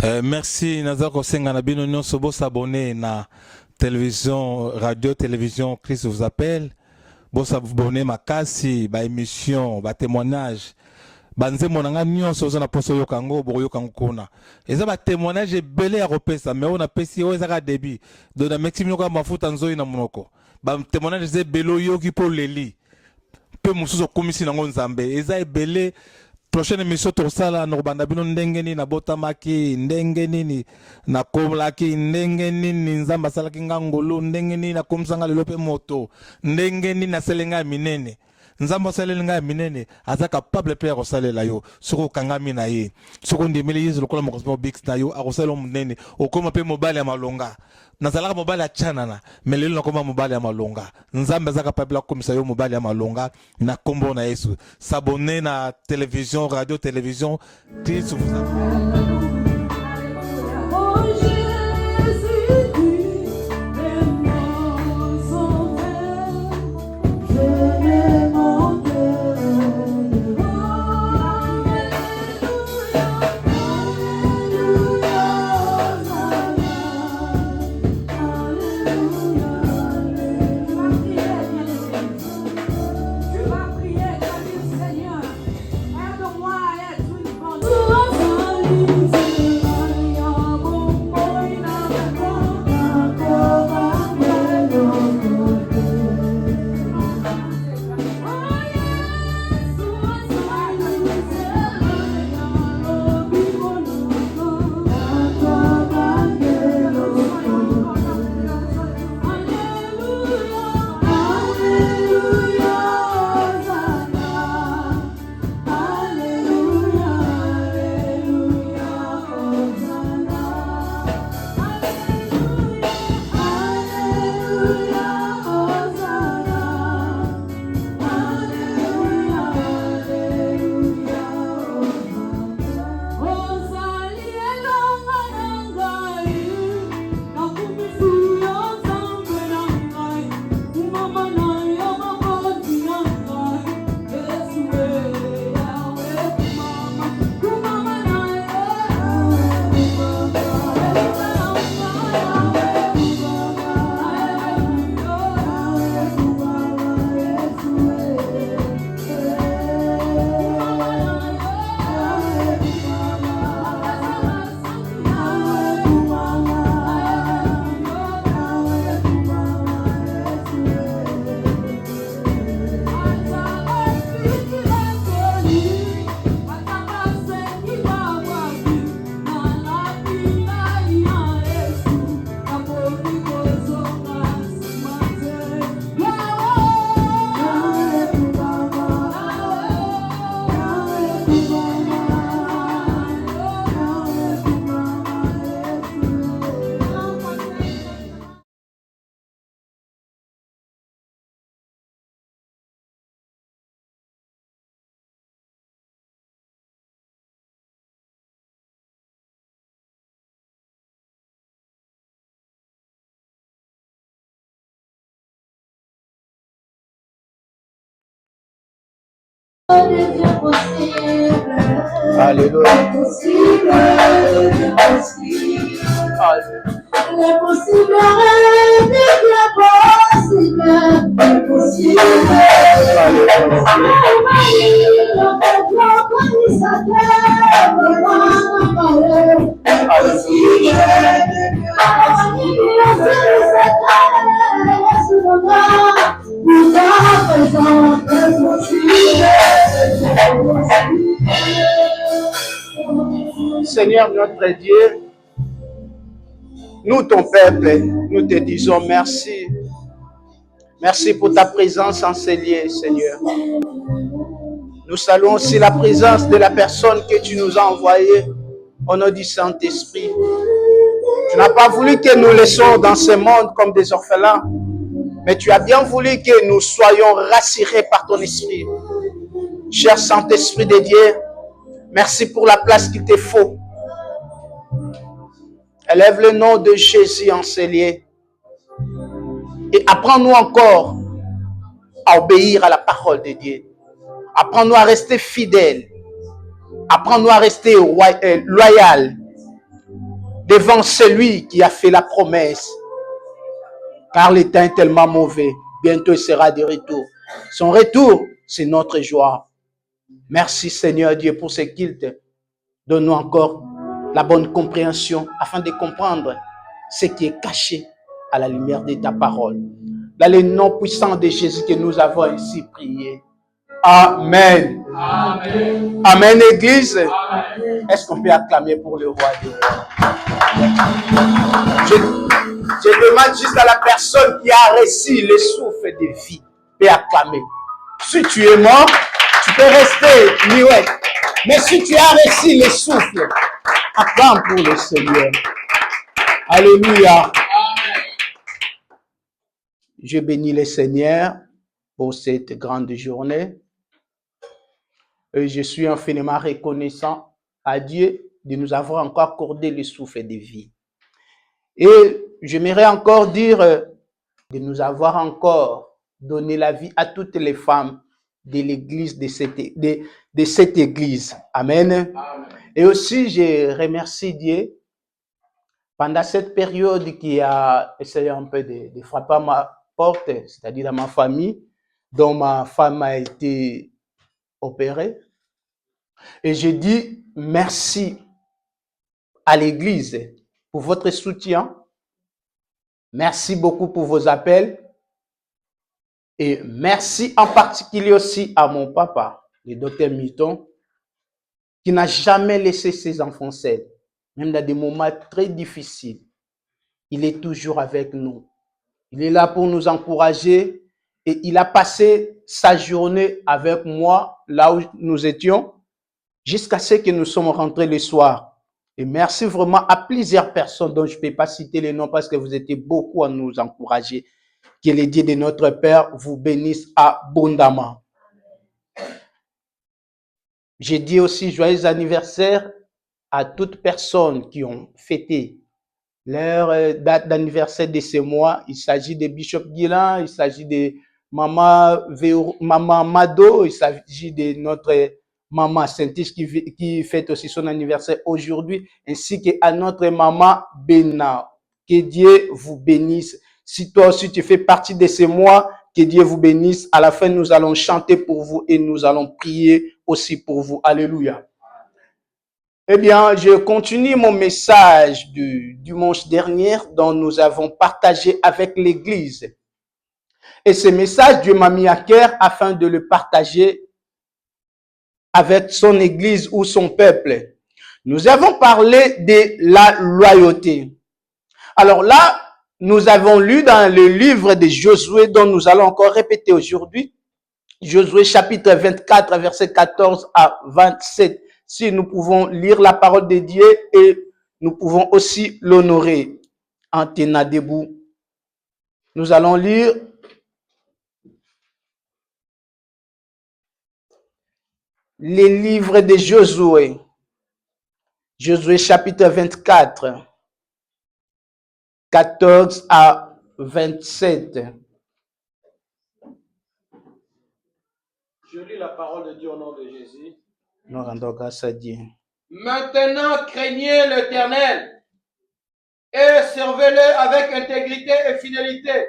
Merci Nazar Kosenga na bino nyonso bo s'abonner na télévision, radio, télévision Christ vous appelle. Bo s'abonner makasi ba émission, ba témoignage. Banze monanga nyonso zo na poso yo kango bo yo kango kuna. Eza ba témoignage ebele ya kopesa mais on a pesi o ezaka débit. Do na maximum ko mafuta nzoyi na monoko. Ba témoignage ze belo yo ki po leli. Pe musuzo komisi nango nzambe. Eza ebele. Prochaine émission tosala no banda bino ndenge nini na botamaki ndenge nini na komlaki ndenge nini nzamba salaki ngangolo ndenge nini na komsanga lelo pe moto ndenge nini na selenga minene nzamba selenga minene aza capable pe kosalela yo soko kangami na ye soko ndimeli yezu lokola mokospo big na yo akosala munene okoma pe mobali ya malonga nazalaka mobali ya chanana mais lelo nakoma mobali ya malonga nzambe aza capable komisa yo mobali ya malonga na kombo na Yesu. S'abonner na télévision radio télévision Christ vous appelle. Alléluia. Seigneur notre Dieu, nous ton peuple, nous te disons merci. Merci pour ta présence en ces lieux, Seigneur. Nous saluons aussi la présence de la personne que tu nous as envoyée au nom du Saint-Esprit. Tu n'as pas voulu que nous laissions dans ce monde comme des orphelins, mais tu as bien voulu que nous soyons rassurés par ton esprit. Cher Saint-Esprit de Dieu, merci pour la place qu'il te faut. Élève le nom de Jésus en ces lieux. Et apprends-nous encore à obéir à la parole de Dieu. Apprends-nous à rester fidèles. Apprends-nous à rester loyal. devant celui qui a fait la promesse. Car le temps est tellement mauvais. Bientôt il sera de retour. Son retour, c'est notre joie. Merci Seigneur Dieu pour ce qu'il te donne encore la bonne compréhension afin de comprendre ce qui est caché à la lumière de ta parole. Dans le nom puissant de Jésus que nous avons ainsi prié. Amen. Amen. Amen, Église. Amen. Est-ce qu'on peut acclamer pour le roi des rois? Je demande juste à la personne qui a reçu le souffle de vie peut acclamer. Si tu es mort, tu peux rester muet. Mais si tu as reçu le souffle, acclame pour le Seigneur. Alléluia. Je bénis le Seigneur pour cette grande journée. Et je suis infiniment reconnaissant à Dieu de nous avoir encore accordé le souffle de vie. Et j'aimerais encore dire de nous avoir encore donné la vie à toutes les femmes de l'église, de cette église. Amen. Amen. Et aussi, je remercie Dieu pendant cette période qui a essayé un peu de frapper à ma porte, c'est-à-dire dans ma famille, dont ma femme a été opérée. Et je dis merci à l'église pour votre soutien. Merci beaucoup pour vos appels. Et merci en particulier aussi à mon papa, le docteur Mitton, qui n'a jamais laissé ses enfants seuls, même dans des moments très difficiles. Il est toujours avec nous. Il est là pour nous encourager et il a passé sa journée avec moi, là où nous étions, jusqu'à ce que nous sommes rentrés le soir. Et merci vraiment à plusieurs personnes dont je ne peux pas citer les noms parce que vous étiez beaucoup à nous encourager. Que les dieux de notre Père vous bénissent abondamment. J'ai dit aussi joyeux anniversaire à toutes personnes qui ont fêté leur date d'anniversaire de ce mois. Il s'agit de Bishop Guilain, il s'agit de Maman Mado, il s'agit de notre Maman Saint-Iche qui fête aussi son anniversaire aujourd'hui, ainsi qu'à notre Maman Béna. Que Dieu vous bénisse. Si toi aussi tu fais partie de ce mois, que Dieu vous bénisse. À la fin, nous allons chanter pour vous et nous allons prier aussi pour vous. Alléluia. Eh bien, je continue mon message du dimanche dernier dont nous avons partagé avec l'Église. Et ce message, Dieu m'a mis à cœur afin de le partager avec son Église ou son peuple. Nous avons parlé de la loyauté. Alors là, nous avons lu dans le livre de Josué dont nous allons encore répéter aujourd'hui. Josué chapitre 24, verset 14 à 27. Si nous pouvons lire la parole de Dieu et nous pouvons aussi l'honorer en tenant debout. Nous allons lire les livres de Josué. Josué chapitre 24, 14 à 27. Je lis la parole de Dieu au nom de Jésus. Nous rendons grâce à Dieu. Maintenant, craignez l'Éternel et servez-le avec intégrité et fidélité.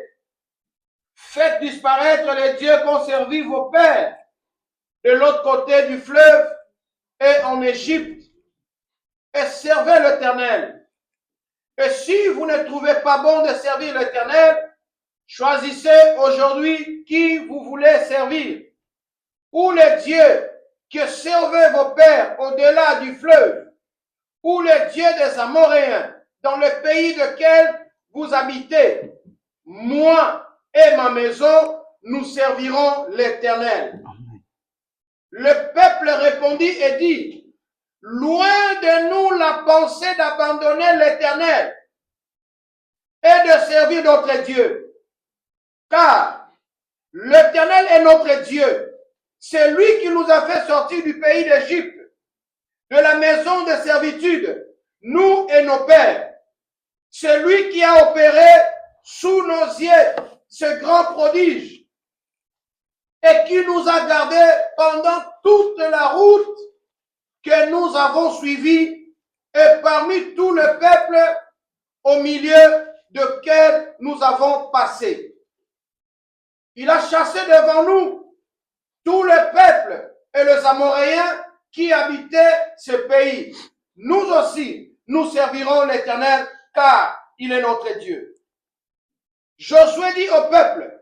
Faites disparaître les dieux qu'ont servi vos pères de l'autre côté du fleuve et en Égypte et servez l'Éternel. Et si vous ne trouvez pas bon de servir l'Éternel, choisissez aujourd'hui qui vous voulez servir. Ou les dieux que servaient vos pères au-delà du fleuve, ou les dieux des Amoréens dans le pays lequel vous habitez. Moi et ma maison, nous servirons l'Éternel. Le peuple répondit et dit, loin de nous la pensée d'abandonner l'Éternel et de servir notre Dieu. Car l'Éternel est notre Dieu. C'est lui qui nous a fait sortir du pays d'Égypte, de la maison de servitude, nous et nos pères. C'est lui qui a opéré sous nos yeux ce grand prodige et qui nous a gardés pendant toute la route que nous avons suivie et parmi tout le peuple au milieu duquel nous avons passé. Il a chassé devant nous tout le peuple et les Amoréens qui habitaient ce pays. Nous aussi, nous servirons l'Éternel, car il est notre Dieu. Josué dit au peuple,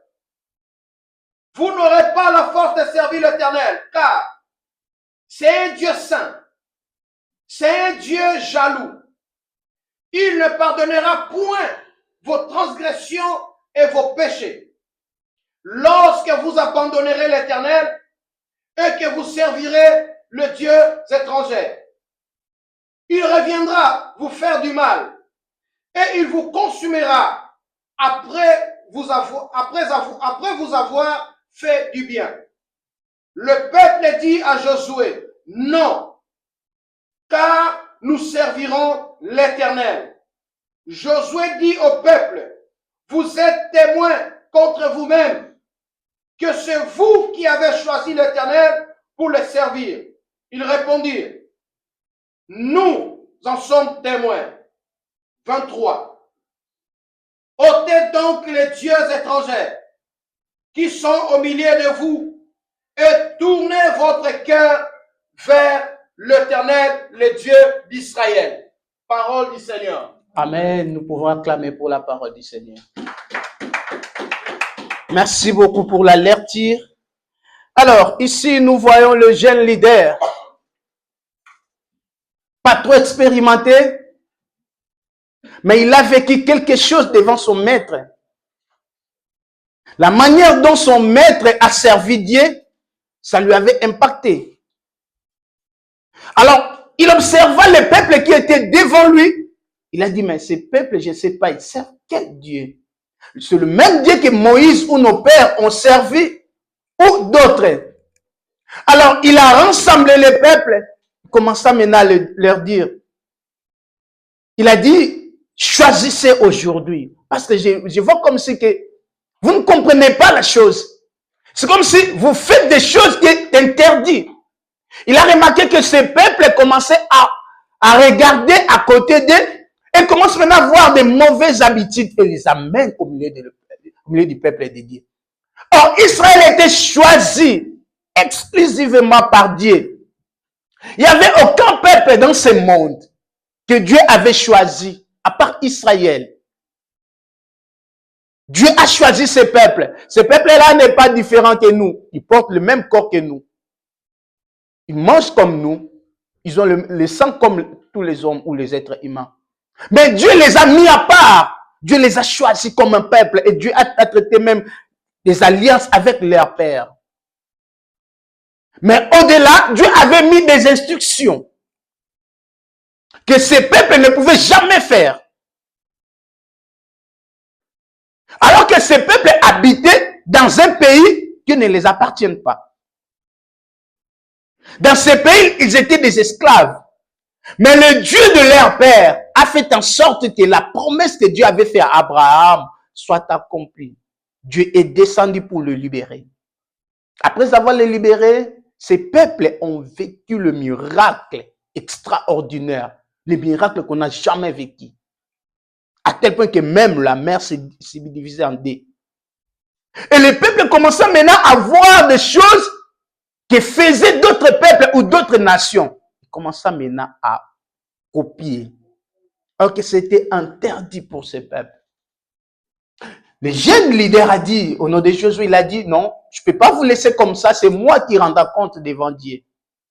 vous n'aurez pas la force de servir l'Éternel, car c'est un Dieu saint, c'est un Dieu jaloux. Il ne pardonnera point vos transgressions et vos péchés. Lorsque vous abandonnerez l'Éternel et que vous servirez le Dieu étranger, il reviendra vous faire du mal et il vous consumera après vous avoir fait du bien. Le peuple dit à Josué, non, car nous servirons l'Éternel. Josué dit au peuple, vous êtes témoins contre vous-même que c'est vous qui avez choisi l'Éternel pour le servir. Ils répondirent, nous en sommes témoins. 23. Ôtez donc les dieux étrangers qui sont au milieu de vous et tournez votre cœur vers l'Éternel, le Dieu d'Israël. Parole du Seigneur. Amen. Nous pouvons acclamer pour la parole du Seigneur. Merci beaucoup pour la lecture. Alors, ici, nous voyons le jeune leader. Pas trop expérimenté, mais il a vécu quelque chose devant son maître. La manière dont son maître a servi Dieu, ça lui avait impacté. Alors, il observa le peuple qui était devant lui. Il a dit, mais ce peuple, je ne sais pas, ils servent quel Dieu? C'est le même Dieu que Moïse ou nos pères ont servi ou d'autres. Alors, il a rassemblé le peuple. Il commença maintenant à leur dire. Il a dit, choisissez aujourd'hui. Parce que je vois comme si que vous ne comprenez pas la chose. C'est comme si vous faites des choses qui sont interdites. Il a remarqué que ce peuple commençait à regarder à côté d'eux et commence maintenant à voir des mauvaises habitudes et les amène au milieu du peuple de Dieu. Or, Israël était choisi exclusivement par Dieu. Il n'y avait aucun peuple dans ce monde que Dieu avait choisi, à part Israël. Dieu a choisi ce peuple. Ce peuple-là n'est pas différent que nous. Il porte le même corps que nous. Ils mangent comme nous. Ils ont le sang comme tous les hommes ou les êtres humains. Mais Dieu les a mis à part. Dieu les a choisis comme un peuple. Et Dieu a traité même des alliances avec leur père. Mais au-delà, Dieu avait mis des instructions que ces peuples ne pouvaient jamais faire. Alors que ces peuples habitaient dans un pays qui ne les appartient pas. Dans ce pays, ils étaient des esclaves. Mais le Dieu de leur père a fait en sorte que la promesse que Dieu avait faite à Abraham soit accomplie. Dieu est descendu pour le libérer. Après avoir le libéré, ces peuples ont vécu le miracle extraordinaire. Le miracle qu'on n'a jamais vécu. À tel point que même la mer s'est divisée en deux. Et les peuples commençaient maintenant à voir des choses que faisaient d'autres peuples ou d'autres nations. Ils commençaient maintenant à copier. Alors que c'était interdit pour ces peuples. Le jeune leader a dit, au nom de Josué, il a dit, non, je ne peux pas vous laisser comme ça, c'est moi qui rendrai compte devant Dieu.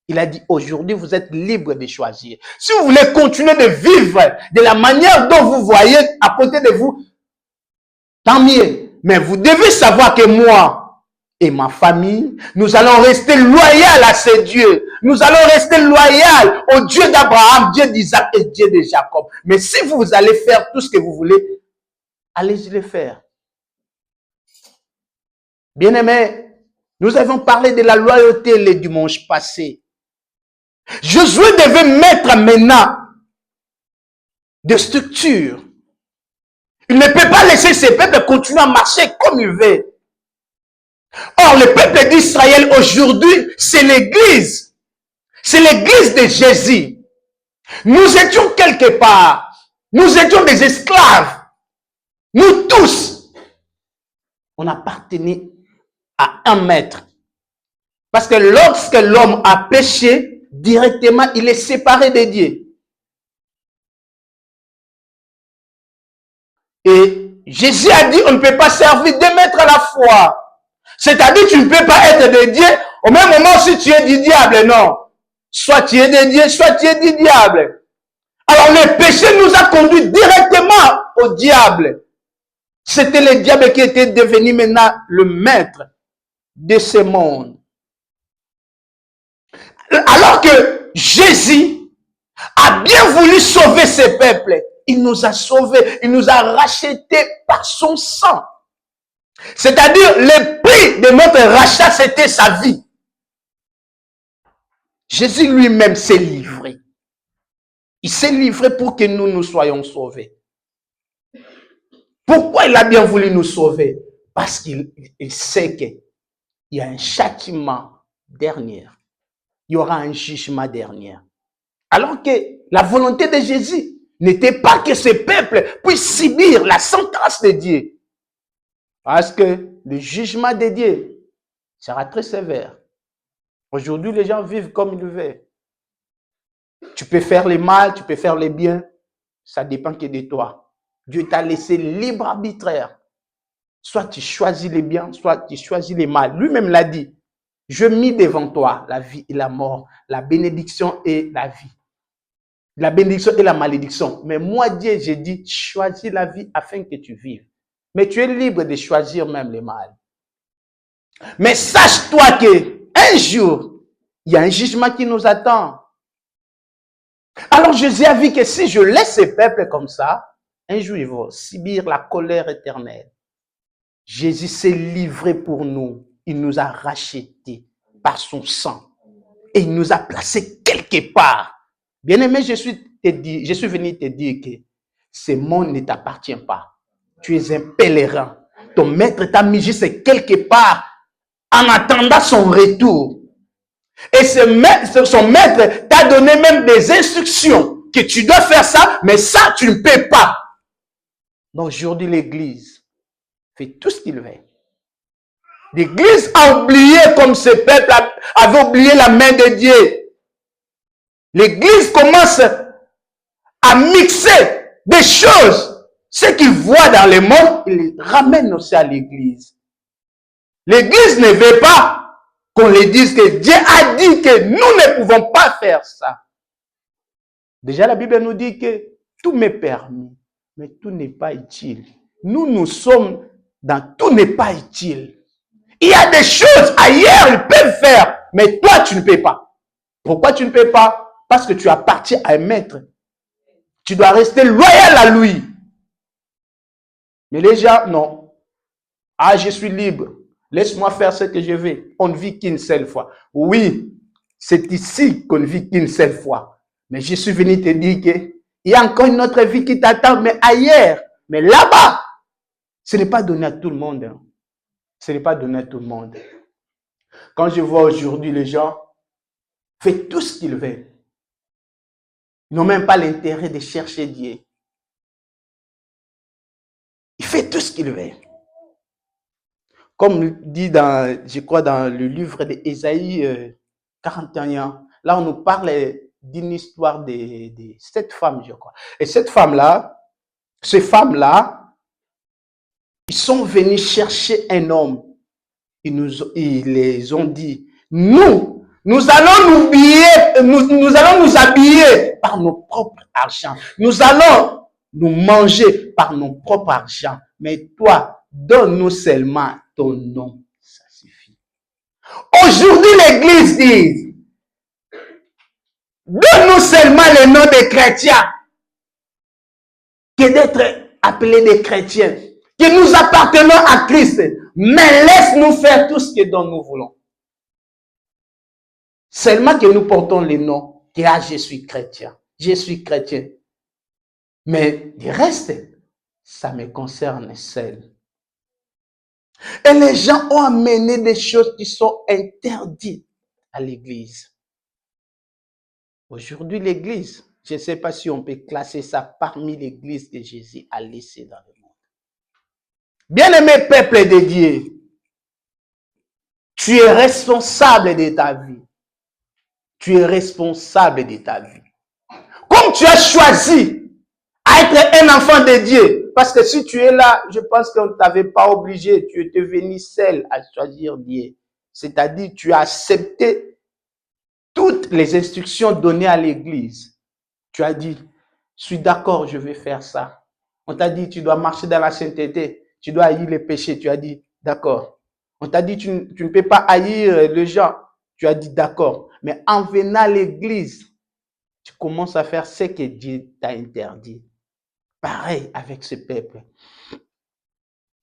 Il a dit, aujourd'hui, vous êtes libre de choisir. Si vous voulez continuer de vivre de la manière dont vous voyez à côté de vous, tant mieux. Mais vous devez savoir que moi et ma famille, nous allons rester loyaux à ce Dieu. Nous allons rester loyaux au Dieu d'Abraham, Dieu d'Isaac et Dieu de Jacob. Mais si vous allez faire tout ce que vous voulez, allez-y le faire. Bien-aimés, nous avons parlé de la loyauté le dimanche passé. Josué devait mettre maintenant des structures. Il ne peut pas laisser ses peuples continuer à marcher comme il veut. Or, le peuple d'Israël aujourd'hui, c'est l'église. C'est l'église de Jésus. Nous étions quelque part. Nous étions des esclaves. Nous tous, on appartenait à un maître. Parce que lorsque l'homme a péché, directement, il est séparé de Dieu. Et Jésus a dit, on ne peut pas servir deux maîtres à la fois. C'est-à-dire, tu ne peux pas être de Dieu au même moment si tu es du diable, non. Soit tu es de Dieu, soit tu es du diable. Alors, le péché nous a conduits directement au diable. C'était le diable qui était devenu maintenant le maître de ce monde. Alors que Jésus a bien voulu sauver ce peuple, il nous a sauvés, il nous a rachetés par son sang. C'est-à-dire, le prix de notre rachat, c'était sa vie. Jésus lui-même s'est livré. Il s'est livré pour que nous soyons sauvés. Pourquoi il a bien voulu nous sauver? Parce qu'il sait qu'il y a un châtiment dernier. Il y aura un jugement dernier. Alors que la volonté de Jésus n'était pas que ce peuple puisse subir la sentence de Dieu. Parce que le jugement de Dieu sera très sévère. Aujourd'hui, les gens vivent comme ils le veulent. Tu peux faire le mal, tu peux faire le bien. Ça dépend que de toi. Dieu t'a laissé libre arbitraire. Soit tu choisis le bien, soit tu choisis le mal. Lui-même l'a dit. Je mis devant toi la vie et la mort, la bénédiction et la vie. La bénédiction et la malédiction. Mais moi, Dieu, j'ai dit, choisis la vie afin que tu vives. Mais tu es libre de choisir même le mal. Mais sache-toi que un jour, il y a un jugement qui nous attend. Alors Jésus a vu que si je laisse ce peuple comme ça, un jour ils vont subir la colère éternelle. Jésus s'est livré pour nous. Il nous a rachetés par son sang. Et il nous a placés quelque part. Bien-aimé, je suis venu te dire que ce monde ne t'appartient pas. Tu es un pèlerin. Ton maître t'a mis juste quelque part en attendant son retour. Et son maître t'a donné même des instructions que tu dois faire ça, mais ça, tu ne peux pas. Donc aujourd'hui, l'Église fait tout ce qu'il veut. L'Église a oublié comme ce peuple avait oublié la main de Dieu. L'Église commence à mixer des choses. Ce qu'il voit dans le monde, il les ramène aussi à l'Église. L'Église ne veut pas qu'on lui dise que Dieu a dit que nous ne pouvons pas faire ça. Déjà, la Bible nous dit que tout m'est permis, mais tout n'est pas utile. Nous sommes dans tout n'est pas utile. Il y a des choses ailleurs, ils peuvent faire, mais toi, tu ne peux pas. Pourquoi tu ne peux pas? Parce que tu appartiens à un maître. Tu dois rester loyal à lui. Mais les gens, non. Ah, je suis libre. Laisse-moi faire ce que je veux. On ne vit qu'une seule fois. Oui, c'est ici qu'on ne vit qu'une seule fois. Mais je suis venu te dire qu'il y a encore une autre vie qui t'attend, mais ailleurs. Mais là-bas, ce n'est pas donné à tout le monde. Hein. Ce n'est pas donné à tout le monde. Quand je vois aujourd'hui les gens faire tout ce qu'ils veulent, ils n'ont même pas l'intérêt de chercher Dieu. Ils font tout ce qu'ils veulent. Comme dit je crois, dans le livre d'Ésaïe 41, là on nous parle d'une histoire de 7 femmes, je crois. Et ces femmes-là, ils sont venus chercher un homme. Ils les ont dit, nous allons nous allons nous habiller par nos propres argent. Nous allons nous manger par nos propres argent. Mais toi, donne-nous seulement ton nom. Ça suffit. Aujourd'hui, l'Église dit, donne-nous seulement le nom des chrétiens que d'être appelés des chrétiens. Que nous appartenons à Christ. Mais laisse-nous faire tout ce dont nous voulons. Seulement que nous portons le nom que je suis chrétien. Je suis chrétien. Mais le reste, ça me concerne seul. Et les gens ont amené des choses qui sont interdites à l'Église. Aujourd'hui, l'Église, Je ne sais pas si on peut classer ça parmi l'église que Jésus a laissée dans le monde. Bien-aimé peuple de Dieu, tu es responsable de ta vie. Tu es responsable de ta vie. Comme tu as choisi à être un enfant de Dieu, parce que si tu es là, je pense qu'on ne t'avait pas obligé, tu étais venu seul à choisir Dieu. C'est-à-dire, tu as accepté toutes les instructions données à l'église. Tu as dit, je suis d'accord, je vais faire ça. On t'a dit, tu dois marcher dans la sainteté, tu dois haïr les péchés. Tu as dit, d'accord. On t'a dit, tu ne peux pas haïr les gens. Tu as dit, d'accord. Mais en venant à l'église, tu commences à faire ce que Dieu t'a interdit. Pareil avec ce peuple.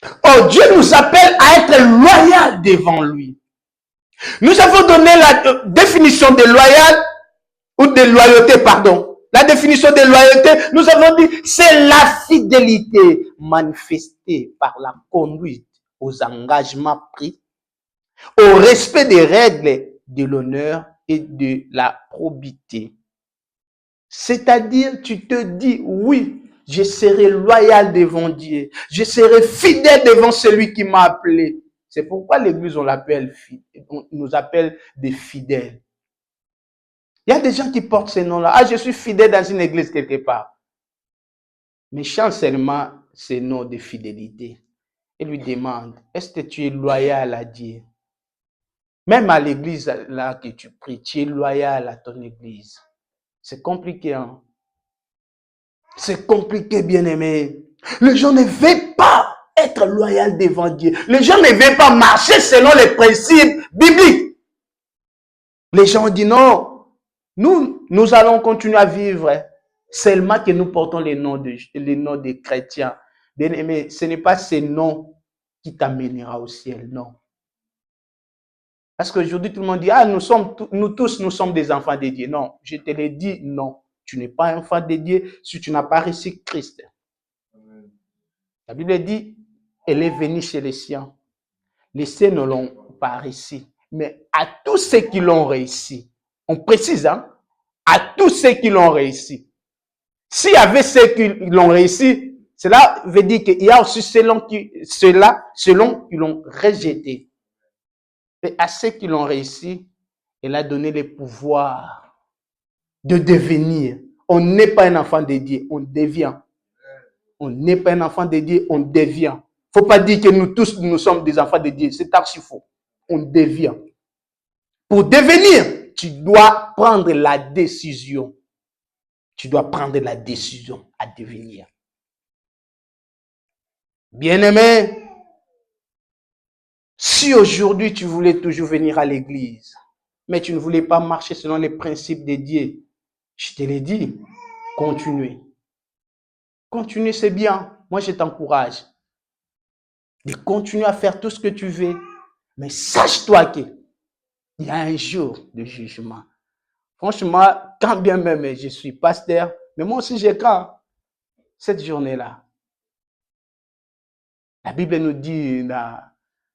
Oh, Dieu nous appelle à être loyal devant lui. Nous avons donné la définition de loyal, ou de loyauté, pardon. La définition de loyauté, nous avons dit, c'est la fidélité manifestée par la conduite aux engagements pris, au respect des règles de l'honneur et de la probité. C'est-à-dire, tu te dis, oui, je serai loyal devant Dieu. Je serai fidèle devant celui qui m'a appelé. C'est pourquoi l'église, on nous appelle des fidèles. Il y a des gens qui portent ces noms-là. Ah, je suis fidèle dans une église quelque part. Mais chante seulement ces noms de fidélité. Et lui demande, est-ce que tu es loyal à Dieu? Même à l'église là que tu pries, tu es loyal à ton église. C'est compliqué, hein? C'est compliqué, bien-aimé. Les gens ne veulent pas être loyal devant Dieu. Les gens ne veulent pas marcher selon les principes bibliques. Les gens disent non, nous allons continuer à vivre seulement que nous portons les noms des chrétiens. Bien-aimé, ce n'est pas ces noms qui t'amènera au ciel, non. Parce qu'aujourd'hui, tout le monde dit, ah, nous tous, nous sommes des enfants de Dieu. Non, je te l'ai dit, non. Tu n'es pas un enfant de Dieu si tu n'as pas reçu Christ. Amen. La Bible dit, elle est venue chez les siens. Les siens ne l'ont pas réussi. Mais à tous ceux qui l'ont réussi, on précise, hein, à tous ceux qui l'ont réussi. S'il y avait ceux qui l'ont réussi, cela veut dire qu'il y a aussi selon qui l'ont rejeté. Et à ceux qui l'ont réussi, elle a donné le pouvoir de devenir. On n'est pas un enfant de Dieu, on devient. On n'est pas un enfant de Dieu, on devient. Il ne faut pas dire que nous tous, nous sommes des enfants de Dieu. C'est archi faux. On devient. Pour devenir, tu dois prendre la décision. Tu dois prendre la décision à devenir. Bien-aimé, si aujourd'hui tu voulais toujours venir à l'église, mais tu ne voulais pas marcher selon les principes de Dieu, je te l'ai dit, continuez. Continuez, c'est bien. Moi, je t'encourage de continuer à faire tout ce que tu veux. Mais sache-toi qu'il y a un jour de jugement. Franchement, quand bien même je suis pasteur, mais moi aussi j'ai craint cette journée-là. La Bible nous dit dans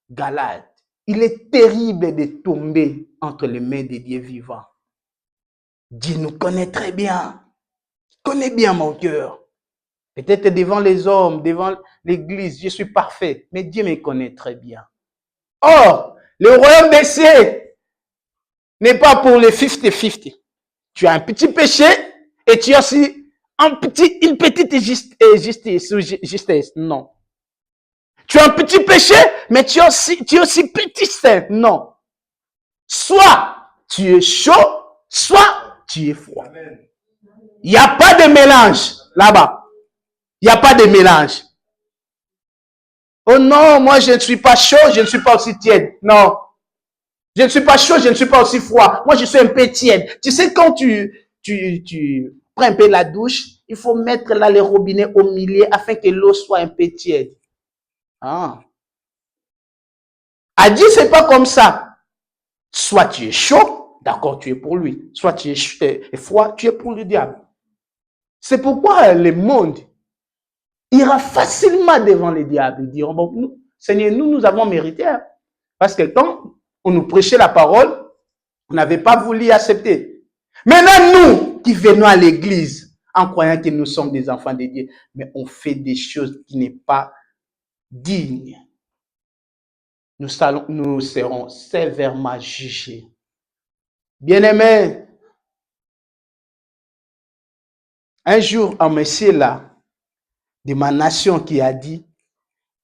Galates, il est terrible de tomber entre les mains de Dieu vivant. Dieu nous connaît très bien. Il connaît bien mon cœur. Peut-être devant les hommes, devant l'église, je suis parfait. Mais Dieu me connaît très bien. Or, le royaume des cieux n'est pas pour les 50-50. Tu as un petit péché et tu as aussi une petite justesse. Non. Tu as un petit péché, mais tu es aussi petit saint. Non. Soit tu es chaud, soit tu es froid. Il n'y a pas de mélange là-bas. Il n'y a pas de mélange. Oh non, moi je ne suis pas chaud, je ne suis pas aussi tiède. Non. Je ne suis pas chaud, je ne suis pas aussi froid. Moi je suis un peu tiède. Tu sais, quand tu prends un peu la douche, il faut mettre là les robinets au milieu afin que l'eau soit un peu tiède. Ah. A dit, c'est pas comme ça. Soit tu es chaud, d'accord, tu es pour lui. Soit tu es froid, tu es pour le diable. C'est pourquoi le monde ira facilement devant le diable. Ils diront, bon, Seigneur, nous avons mérité. Hein. Parce que quand on nous prêchait la parole, on n'avait pas voulu accepter. Maintenant, nous, nous qui venons à l'église en croyant que nous sommes des enfants de Dieu, mais on fait des choses qui n'est pas dignes, nous serons sévèrement jugés. Bien-aimés, un jour, un monsieur là, de ma nation qui a dit,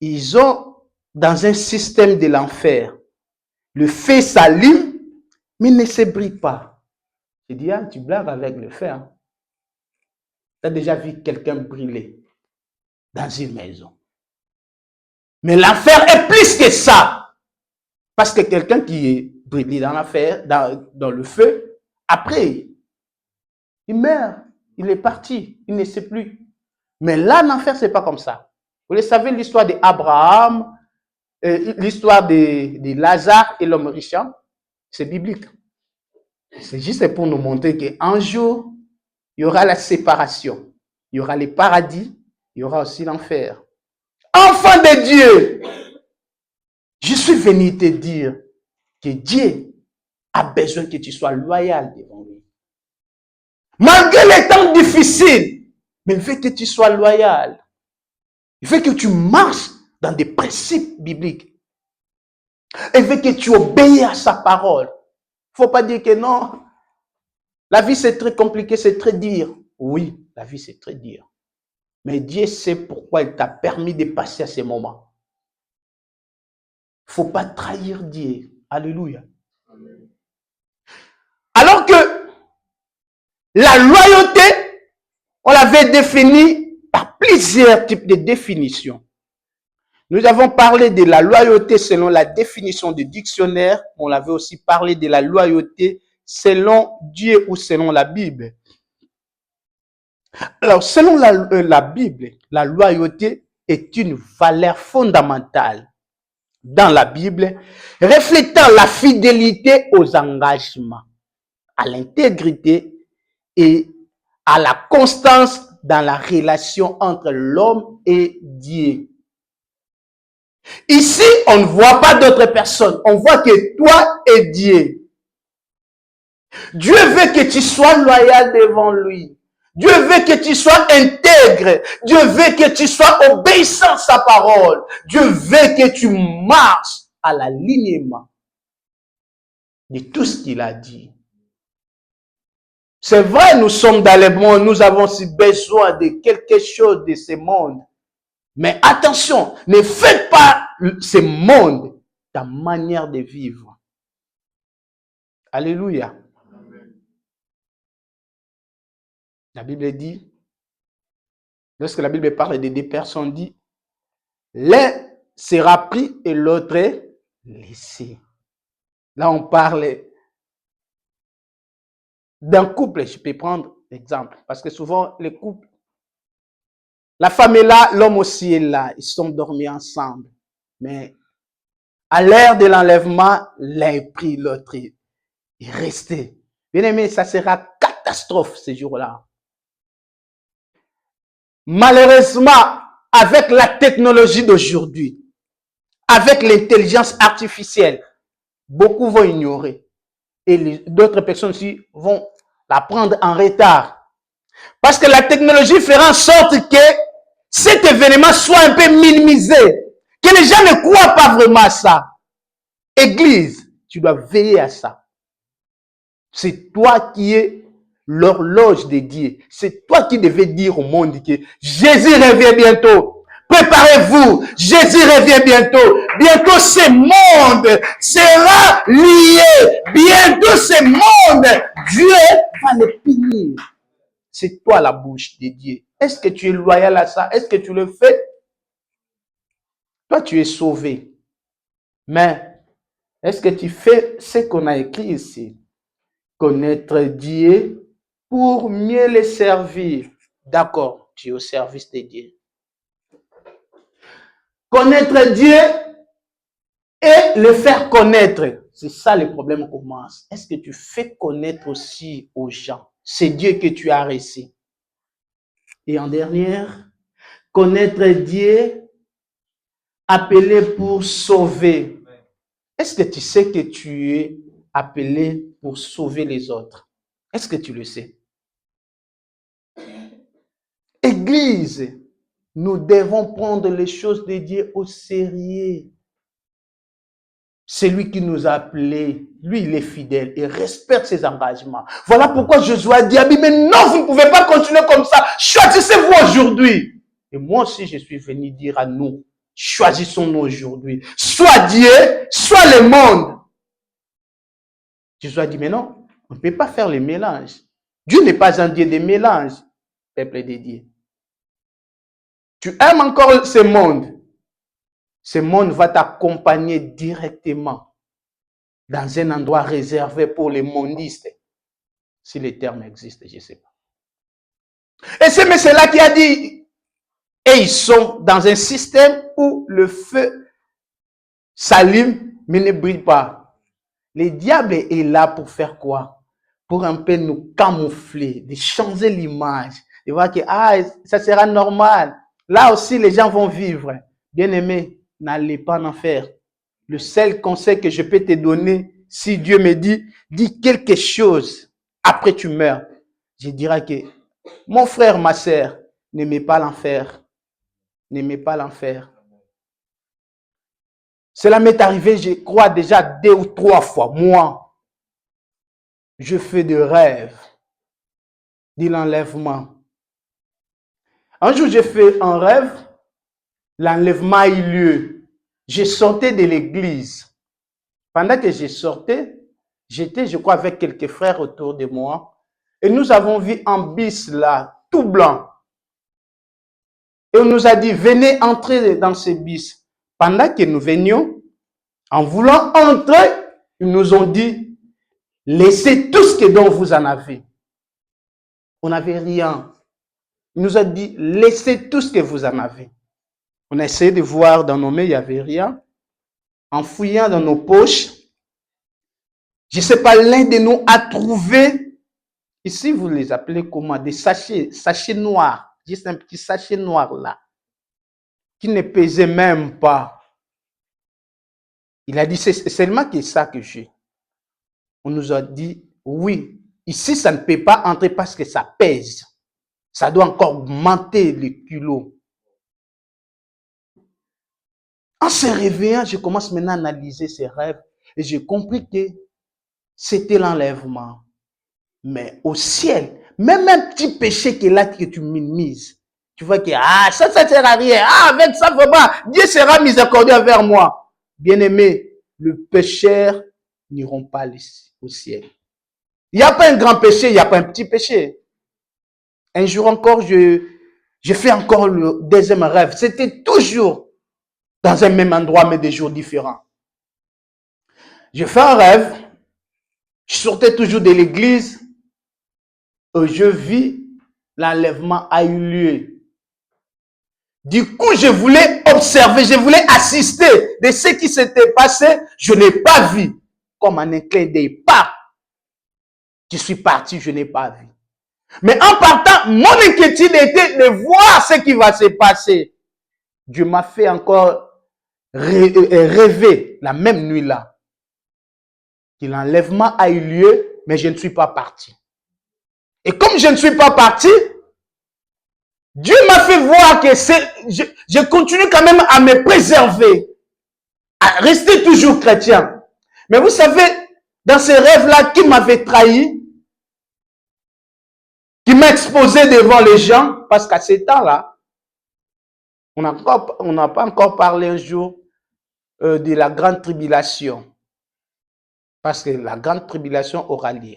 ils ont dans un système de l'enfer, le feu s'allume, mais ne se brille pas. J'ai dit, ah, tu blagues avec le feu. Hein? Tu as déjà vu quelqu'un brûler dans une maison. Mais l'enfer est plus que ça. Parce que quelqu'un qui est brûlé dans l'enfer, dans le feu, après, il meurt. Il est parti. Il ne sait plus. Mais là, l'enfer, c'est pas comme ça. Vous le savez, l'histoire d'Abraham, l'histoire de Lazare et l'homme riche, c'est biblique. C'est juste pour nous montrer qu'un jour, il y aura la séparation. Il y aura le paradis, il y aura aussi l'enfer. Enfant de Dieu, je suis venu te dire que Dieu a besoin que tu sois loyal devant lui. Malgré les temps difficiles, mais il veut que tu sois loyal. Il veut que tu marches dans des principes bibliques. Il veut que tu obéis à sa parole. Il ne faut pas dire que non, la vie c'est très compliqué, c'est très dur. Oui, la vie c'est très dur. Mais Dieu sait pourquoi il t'a permis de passer à ces moments. Il ne faut pas trahir Dieu. Alléluia. Amen. Alors que la loyauté, on l'avait définie par plusieurs types de définitions. Nous avons parlé de la loyauté selon la définition du dictionnaire. On avait aussi parlé de la loyauté selon Dieu ou selon la Bible. Alors, selon la Bible, la loyauté est une valeur fondamentale dans la Bible, reflétant la fidélité aux engagements, à l'intégrité et à la constance dans la relation entre l'homme et Dieu. Ici, on ne voit pas d'autres personnes. On voit que toi et Dieu. Dieu veut que tu sois loyal devant lui. Dieu veut que tu sois intègre. Dieu veut que tu sois obéissant à sa parole. Dieu veut que tu marches à l'alignement de tout ce qu'il a dit. C'est vrai, nous sommes dans le monde, nous avons si besoin de quelque chose de ce monde. Mais attention, ne faites pas ce monde ta manière de vivre. Alléluia. Amen. La Bible dit, lorsque la Bible parle de deux personnes, dit, l'un sera pris et l'autre laissé. Là, on parle d'un couple. Je peux prendre l'exemple, parce que souvent, les couples, la femme est là, l'homme aussi est là. Ils sont dormis ensemble. Mais à l'heure de l'enlèvement, l'un est pris, l'autre est resté. Bien aimé, ça sera catastrophe ce jour-là. Malheureusement, avec la technologie d'aujourd'hui, avec l'intelligence artificielle, beaucoup vont ignorer. Et d'autres personnes aussi vont la prendre en retard. Parce que la technologie fera en sorte que cet événement soit un peu minimisé. Que les gens ne croient pas vraiment à ça. Église, tu dois veiller à ça. C'est toi qui es l'horloge de Dieu. C'est toi qui devais dire au monde que Jésus revient bientôt. Préparez-vous, Jésus revient bientôt. Bientôt ce monde sera lié. Bientôt ce monde, Dieu va le punir. C'est toi la bouche de Dieu. Est-ce que tu es loyal à ça? Est-ce que tu le fais? Toi, tu es sauvé. Mais est-ce que tu fais ce qu'on a écrit ici? Connaître Dieu pour mieux le servir. D'accord, tu es au service de Dieu. Connaître Dieu et le faire connaître. C'est ça le problème commence. Est-ce que tu fais connaître aussi aux gens? C'est Dieu que tu as reçu. Et en dernière, connaître Dieu, appelé pour sauver. Est-ce que tu sais que tu es appelé pour sauver les autres? Est-ce que tu le sais? Église, nous devons prendre les choses de Dieu au sérieux. C'est lui qui nous a appelés. Lui, il est fidèle. Il respecte ses engagements. Voilà pourquoi Josué a dit, mais non, vous ne pouvez pas continuer comme ça. Choisissez-vous aujourd'hui. Et moi aussi, je suis venu dire à nous, choisissons-nous aujourd'hui. Soit Dieu, soit le monde. Josué a dit, mais non, on ne peut pas faire le mélange. Dieu n'est pas un Dieu de mélange, peuple de Dieu. Tu aimes encore ce monde. Ce monde va t'accompagner directement dans un endroit réservé pour les mondistes. Si le terme existe, je ne sais pas. Et c'est là qui a dit, et ils sont dans un système où le feu s'allume, mais ne brille pas. Le diable est là pour faire quoi? Pour un peu nous camoufler, de changer l'image, de voir que ça sera normal. Là aussi, les gens vont vivre. Bien-aimé, n'allez pas en faire. Le seul conseil que je peux te donner, si Dieu me dit, dis quelque chose après tu meurs, je dirais que mon frère, ma sœur, n'aimez pas l'enfer. N'aimez pas l'enfer. Cela m'est arrivé, je crois, déjà 2 ou 3 fois. Moi, je fais des rêves de l'enlèvement. Un jour, j'ai fait un rêve, l'enlèvement a eu lieu. Je sortais de l'église. Pendant que je sortais, j'étais, je crois, avec quelques frères autour de moi. Et nous avons vu un bis là, tout blanc. Et on nous a dit, venez entrer dans ce bis. Pendant que nous venions, en voulant entrer, ils nous ont dit, laissez tout ce que dont vous en avez. On n'avait rien. Ils nous ont dit, laissez tout ce que vous en avez. On a essayé de voir dans nos mains, il n'y avait rien. En fouillant dans nos poches, je ne sais pas, l'un de nous a trouvé, ici vous les appelez comment, des sachets noirs, juste un petit sachet noir là, qui ne pesait même pas. Il a dit, c'est seulement que ça que j'ai. On nous a dit, oui, ici ça ne peut pas entrer parce que ça pèse. Ça doit encore augmenter le kilo. En se réveillant, je commence maintenant à analyser ces rêves et j'ai compris que c'était l'enlèvement. Mais au ciel, même un petit péché qui est là que tu minimises, tu vois que ça ne sert à rien. Avec ça, vraiment, Dieu sera miséricordieux envers moi. Bien-aimé, le pécheur n'iront pas au ciel. Il n'y a pas un grand péché, il n'y a pas un petit péché. Un jour encore, je fais encore le deuxième rêve. C'était toujours dans un même endroit, mais des jours différents. Je fais un rêve. Je sortais toujours de l'église. Je vis, l'enlèvement a eu lieu. Du coup, je voulais observer, je voulais assister de ce qui s'était passé. Je n'ai pas vu. Comme un clin d'œil, pas. Je suis parti, je n'ai pas vu. Mais en partant, mon inquiétude était de voir ce qui va se passer. Dieu m'a fait encore rêver la même nuit-là. Que l'enlèvement a eu lieu, mais je ne suis pas parti. Et comme je ne suis pas parti, Dieu m'a fait voir que je continue quand même à me préserver, à rester toujours chrétien. Mais vous savez, dans ces rêves-là, qui m'avait trahi, qui m'a exposé devant les gens, parce qu'à ce temps-là, on n'a pas encore parlé un jour de la grande tribulation. Parce que la grande tribulation aura lieu.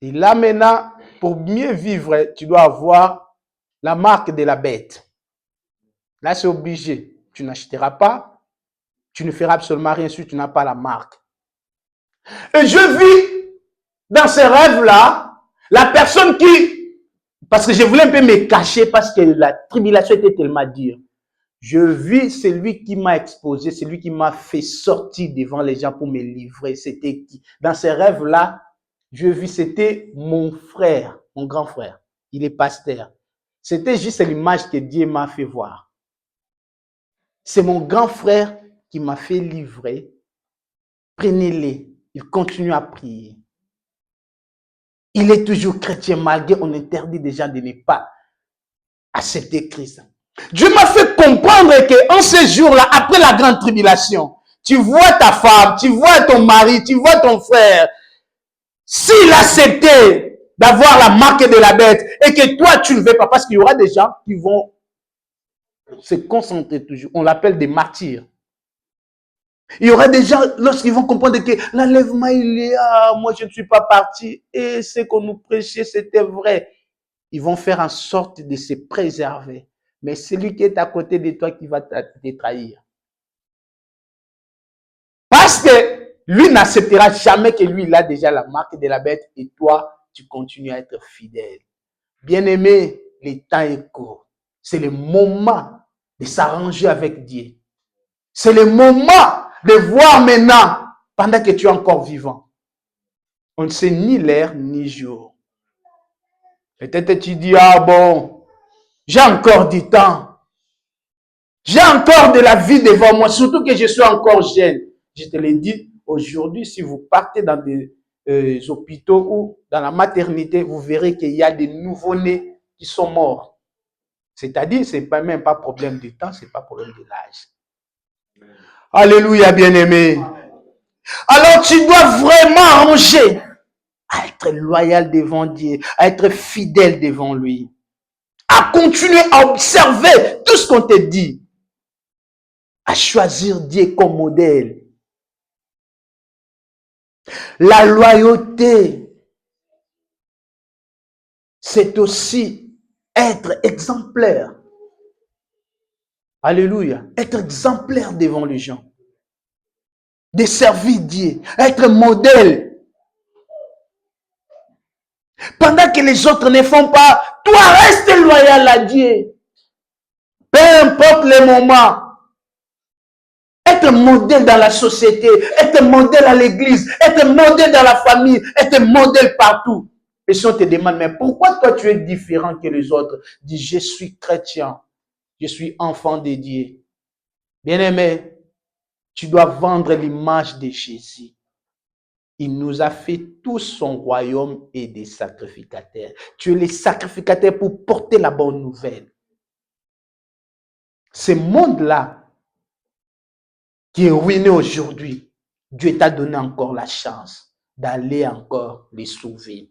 Et là maintenant, pour mieux vivre, tu dois avoir la marque de la bête. Là, c'est obligé. Tu n'achèteras pas, tu ne feras absolument rien si tu n'as pas la marque. Et je vis dans ces rêves-là, la personne qui, parce que je voulais un peu me cacher parce que la tribulation était tellement dure. Je vis celui qui m'a exposé, celui qui m'a fait sortir devant les gens pour me livrer. C'était qui? Dans ces rêves-là, je vis, c'était mon frère, mon grand frère. Il est pasteur. C'était juste l'image que Dieu m'a fait voir. C'est mon grand frère qui m'a fait livrer. Prenez-les. Il continue à prier. Il est toujours chrétien malgré on interdit des gens de ne pas accepter Christ. Dieu m'a fait comprendre que en ces jours-là, après la grande tribulation, tu vois ta femme, tu vois ton mari, tu vois ton frère. S'il acceptait d'avoir la marque de la bête et que toi tu ne veux pas, parce qu'il y aura des gens qui vont se concentrer toujours. On l'appelle des martyrs. Il y aura des gens, lorsqu'ils vont comprendre que l'enlèvement, il est, moi je ne suis pas parti, et ce qu'on nous prêchait, c'était vrai. Ils vont faire en sorte de se préserver. Mais celui qui est à côté de toi qui va te trahir. Parce que lui n'acceptera jamais que lui, il a déjà la marque de la bête et toi, tu continues à être fidèle. Bien-aimé, le temps est court. C'est le moment de s'arranger avec Dieu. C'est le moment de voir maintenant, pendant que tu es encore vivant. On ne sait ni l'heure ni jour. Peut-être tu dis, ah bon, j'ai encore du temps. J'ai encore de la vie devant moi, surtout que je suis encore jeune. Je te l'ai dit, aujourd'hui, si vous partez dans des hôpitaux ou dans la maternité, vous verrez qu'il y a des nouveau-nés qui sont morts. C'est-à-dire, ce n'est pas même pas problème du temps, ce n'est pas problème de l'âge. Alléluia, bien-aimé. Alors, tu dois vraiment arranger à être loyal devant Dieu, à être fidèle devant lui, à continuer à observer tout ce qu'on te dit, à choisir Dieu comme modèle. La loyauté, c'est aussi être exemplaire. Alléluia. Être exemplaire devant les gens. De servir Dieu. Être modèle. Pendant que les autres ne font pas, toi reste loyal à Dieu. Peu importe les moments. Être modèle dans la société, être modèle à l'église, être modèle dans la famille, être modèle partout. Et si on te demande, mais pourquoi toi tu es différent que les autres? Dis, je suis chrétien, je suis enfant de Dieu. Bien-aimé, tu dois vendre l'image de Jésus. Il nous a fait tous son royaume et des sacrificateurs. Tu es les sacrificateurs pour porter la bonne nouvelle. Ce monde-là, qui est ruiné aujourd'hui, Dieu t'a donné encore la chance d'aller encore les sauver.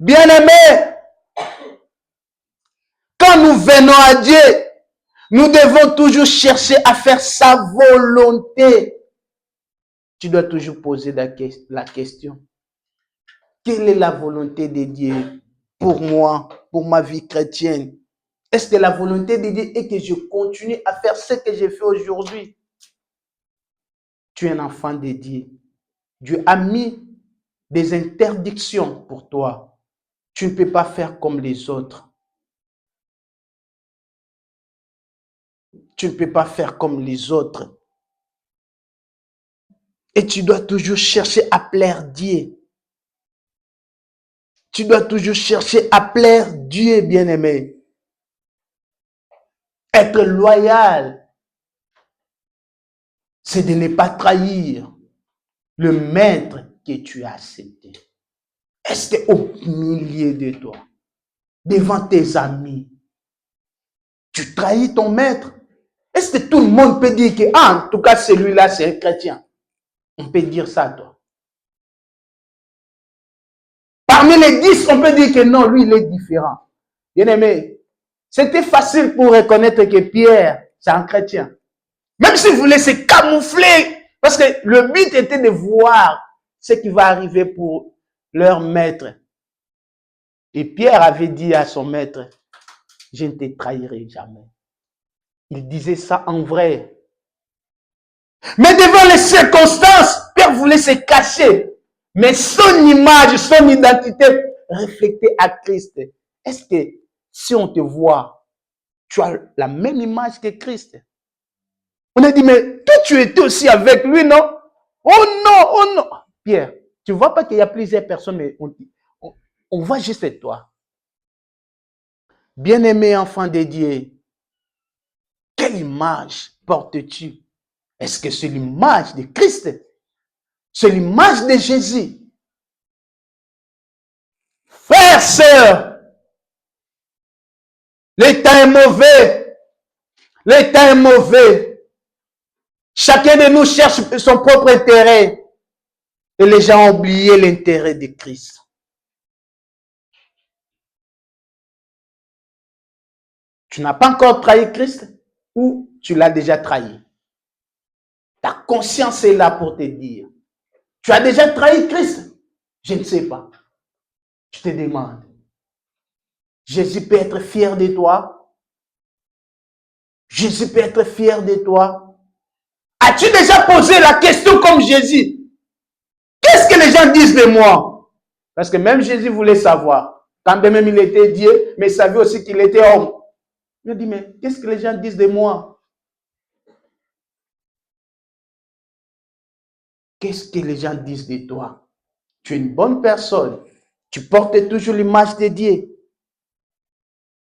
Bien-aimés, quand nous venons à Dieu, nous devons toujours chercher à faire sa volonté. Tu dois toujours poser la question. Quelle est la volonté de Dieu pour moi, pour ma vie chrétienne? Est-ce que la volonté de Dieu est que je continue à faire ce que j'ai fait aujourd'hui? Tu es un enfant de Dieu. Dieu a mis des interdictions pour toi. Tu ne peux pas faire comme les autres. Tu ne peux pas faire comme les autres. Et tu dois toujours chercher à plaire Dieu. Tu dois toujours chercher à plaire Dieu, bien-aimé. Être loyal, c'est de ne pas trahir le maître que tu as accepté. Est-ce qu'au milieu de toi, devant tes amis, tu trahis ton maître? Est-ce que tout le monde peut dire que, en tout cas, celui-là, c'est un chrétien? On peut dire ça, toi. Parmi les 10, on peut dire que non, lui, il est différent. Bien-aimé, c'était facile pour reconnaître que Pierre, c'est un chrétien. Même s'il voulait se camoufler, parce que le but était de voir ce qui va arriver pour leur maître. Et Pierre avait dit à son maître, je ne te trahirai jamais. Il disait ça en vrai. Mais devant les circonstances, Pierre voulait se cacher. Mais son image, son identité reflétée à Christ. Est-ce que si on te voit, tu as la même image que Christ? On a dit, mais toi tu étais aussi avec lui, non? Oh non, oh non. Pierre, tu ne vois pas qu'il y a plusieurs personnes, mais on voit juste toi. Bien-aimé enfant de Dieu, quelle image portes-tu? Est-ce que c'est l'image de Christ? C'est l'image de Jésus. Frères, sœurs, l'état est mauvais. L'état est mauvais. Chacun de nous cherche son propre intérêt. Et les gens ont oublié l'intérêt de Christ. Tu n'as pas encore trahi Christ ou tu l'as déjà trahi? Ta conscience est là pour te dire. Tu as déjà trahi Christ? Je ne sais pas. Je te demande. Jésus peut être fier de toi? Jésus peut être fier de toi? As-tu déjà posé la question comme Jésus? Qu'est-ce que les gens disent de moi? Parce que même Jésus voulait savoir. Quand même il était Dieu, mais il savait aussi qu'il était homme. Il dit, mais qu'est-ce que les gens disent de moi? Qu'est-ce que les gens disent de toi? Tu es une bonne personne. Tu portes toujours l'image de Dieu.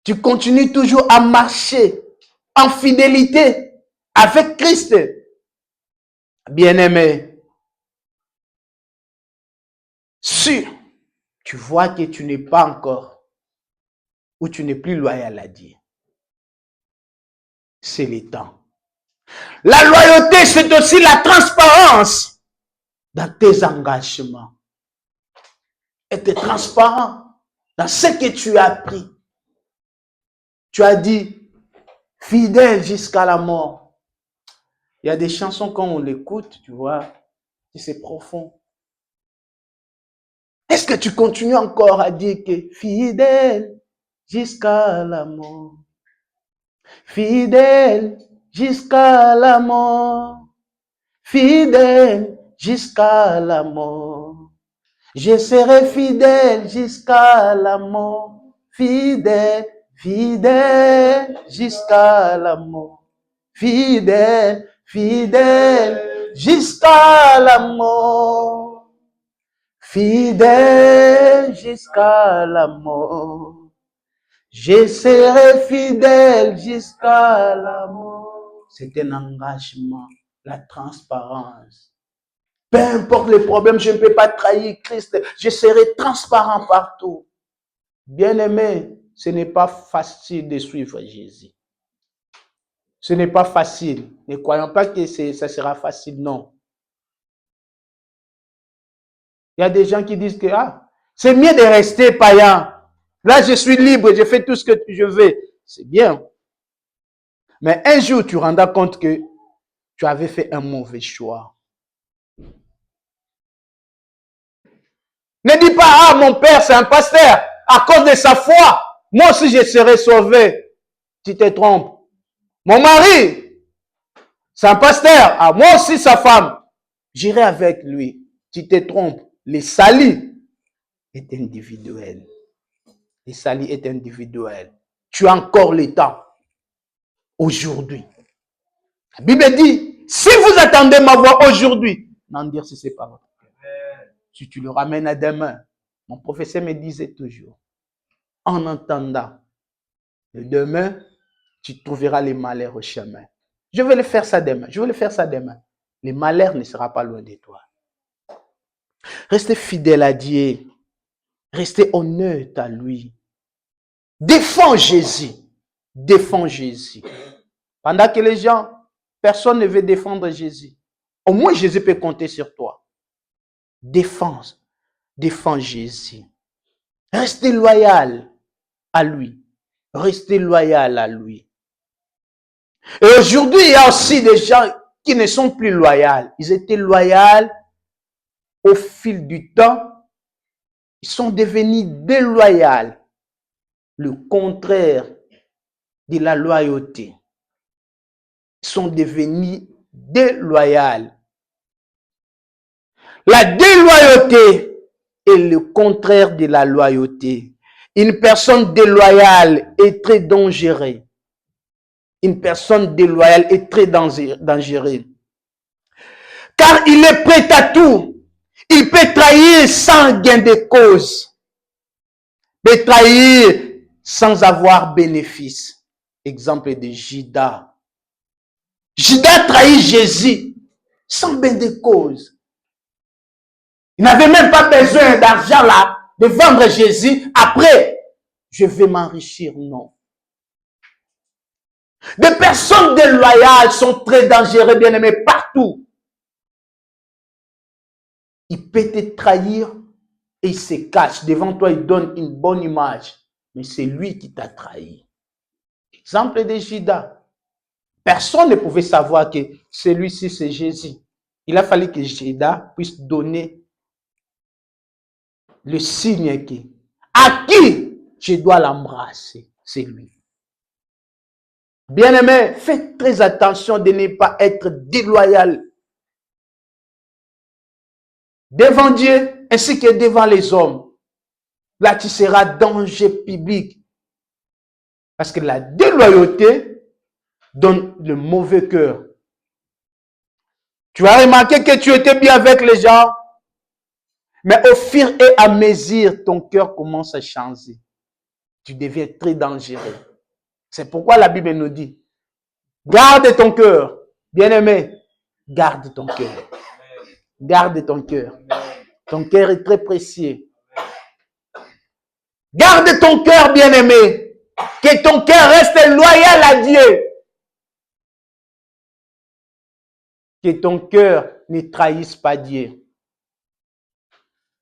Tu continues toujours à marcher en fidélité avec Christ. Bien-aimé, si tu vois que tu n'es pas encore ou tu n'es plus loyal à Dieu, c'est le temps. La loyauté, c'est aussi la transparence dans tes engagements. Être transparent dans ce que tu as appris. Tu as dit, fidèle jusqu'à la mort. Il y a des chansons, quand on l'écoute, tu vois, c'est profond. Est-ce que tu continues encore à dire que fidèle jusqu'à la mort? Fidèle jusqu'à la mort. Fidèle jusqu'à la mort. Je serai fidèle jusqu'à la mort. Fidèle, fidèle jusqu'à la mort. Fidèle, fidèle jusqu'à la mort. Fidèle jusqu'à la mort. Je serai fidèle jusqu'à la mort. C'est un engagement, la transparence. Peu importe les problèmes, je ne peux pas trahir Christ. Je serai transparent partout. Bien-aimé, ce n'est pas facile de suivre Jésus. Ce n'est pas facile. Ne croyons pas que ça sera facile, non. Il y a des gens qui disent que c'est mieux de rester païen. Là, je suis libre, je fais tout ce que je veux. C'est bien. Mais un jour, tu rendras compte que tu avais fait un mauvais choix. Ne dis pas, mon père, c'est un pasteur. À cause de sa foi, moi aussi, je serai sauvé. Tu te trompes. Mon mari, c'est un pasteur. Moi aussi, sa femme. J'irai avec lui. Tu te trompes. Le salut est individuel. Le salut est individuel. Tu as encore le temps. Aujourd'hui. La Bible dit, si vous attendez ma voix aujourd'hui, n'en dire si c'est pas votre cœur. Si tu le ramènes à demain, mon professeur me disait toujours, en entendant le demain, tu trouveras les malheurs au chemin. Je vais le faire ça demain. Je vais le faire ça demain. Les malheurs ne seront pas loin de toi. Restez fidèle à Dieu. Restez honnête à lui. Défends Jésus. Défends Jésus. Pendant que les gens, personne ne veut défendre Jésus. Au moins, Jésus peut compter sur toi. Défends Jésus. Restez loyal à lui. Restez loyal à lui. Et aujourd'hui, il y a aussi des gens qui ne sont plus loyaux. Ils étaient loyaux au fil du temps. Ils sont devenus déloyaux. Le contraire de la loyauté. Ils sont devenus déloyaux. La déloyauté est le contraire de la loyauté. Une personne déloyale est très dangereuse. Une personne déloyale est très dangereuse. Car il est prêt à tout. Il peut trahir sans gain de cause. Il peut trahir sans avoir bénéfice. Exemple de Judas. Judas trahit Jésus sans gain de cause. Il n'avait même pas besoin d'argent là, de vendre Jésus. Après, je vais m'enrichir. Non. Des personnes déloyales sont très dangereuses, bien aimés, partout. Il peut te trahir et il se cache. Devant toi, il donne une bonne image. Mais c'est lui qui t'a trahi. Exemple de Judas. Personne ne pouvait savoir que celui-ci, c'est Jésus. Il a fallu que Judas puisse donner le signe à qui je dois l'embrasser. C'est lui. Bien-aimé, faites très attention de ne pas être déloyal devant Dieu ainsi que devant les hommes. Là, tu seras danger public. Parce que la déloyauté donne le mauvais cœur. Tu as remarqué que tu étais bien avec les gens, mais au fur et à mesure, ton cœur commence à changer. Tu deviens très dangereux. C'est pourquoi la Bible nous dit, garde ton cœur. Bien-aimé, garde ton cœur. Garde ton cœur. Ton cœur est très précieux. Garde ton cœur, bien-aimé. Que ton cœur reste loyal à Dieu. Que ton cœur ne trahisse pas Dieu.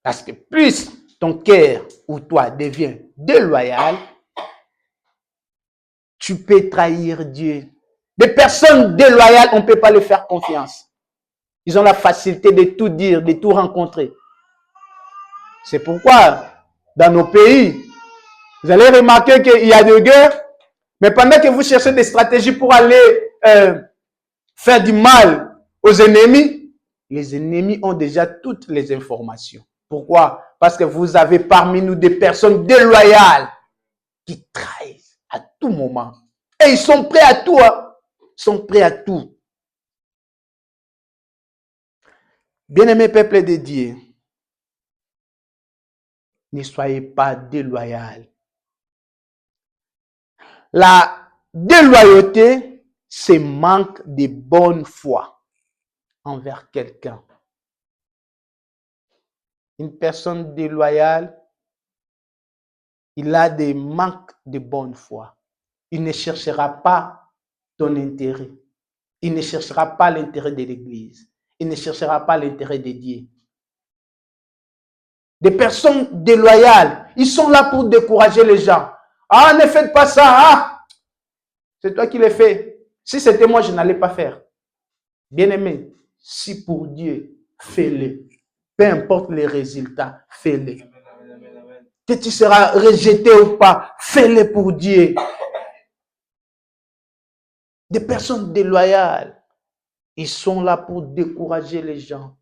Parce que plus ton cœur ou toi devient déloyal, tu peux trahir Dieu. Des personnes déloyales, on ne peut pas leur faire confiance. Ils ont la facilité de tout dire, de tout rencontrer. C'est pourquoi, dans nos pays, vous allez remarquer qu'il y a des guerres, mais pendant que vous cherchez des stratégies pour aller faire du mal aux ennemis, les ennemis ont déjà toutes les informations. Pourquoi? Parce que vous avez parmi nous des personnes déloyales qui trahissent à tout moment. Et ils sont prêts à tout. Hein? Ils sont prêts à tout. Bien-aimés peuple de Dieu, ne soyez pas déloyal. La déloyauté, c'est manque de bonne foi envers quelqu'un. Une personne déloyale, il a des manques de bonne foi. Il ne cherchera pas ton intérêt. Il ne cherchera pas l'intérêt de l'Église. Il ne cherchera pas l'intérêt de Dieu. Des personnes déloyales, ils sont là pour décourager les gens. Ah, ne faites pas ça. Ah, c'est toi qui le fais. Si c'était moi, je n'allais pas faire. Bien-aimé, si pour Dieu, fais-le. Peu importe les résultats, fais-le. Que tu seras rejeté ou pas, fais-le pour Dieu. Des personnes déloyales, ils sont là pour décourager les gens.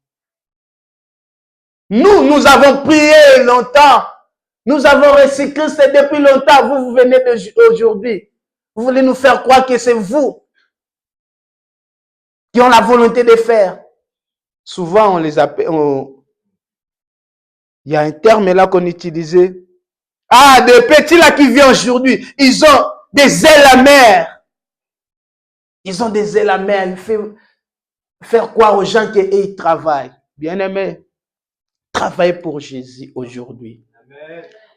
Nous avons prié longtemps. Nous avons reçu Christ depuis longtemps. Vous venez aujourd'hui. Vous voulez nous faire croire que c'est vous qui ont la volonté de faire. Souvent, on les appelle... Il y a un terme là qu'on utilisait. Ah, des petits là qui viennent aujourd'hui, ils ont des ailes amères. Ils ont des ailes amères. Il faut faire croire aux gens qu'ils travaillent. Bien-aimé, travaille pour Jésus aujourd'hui.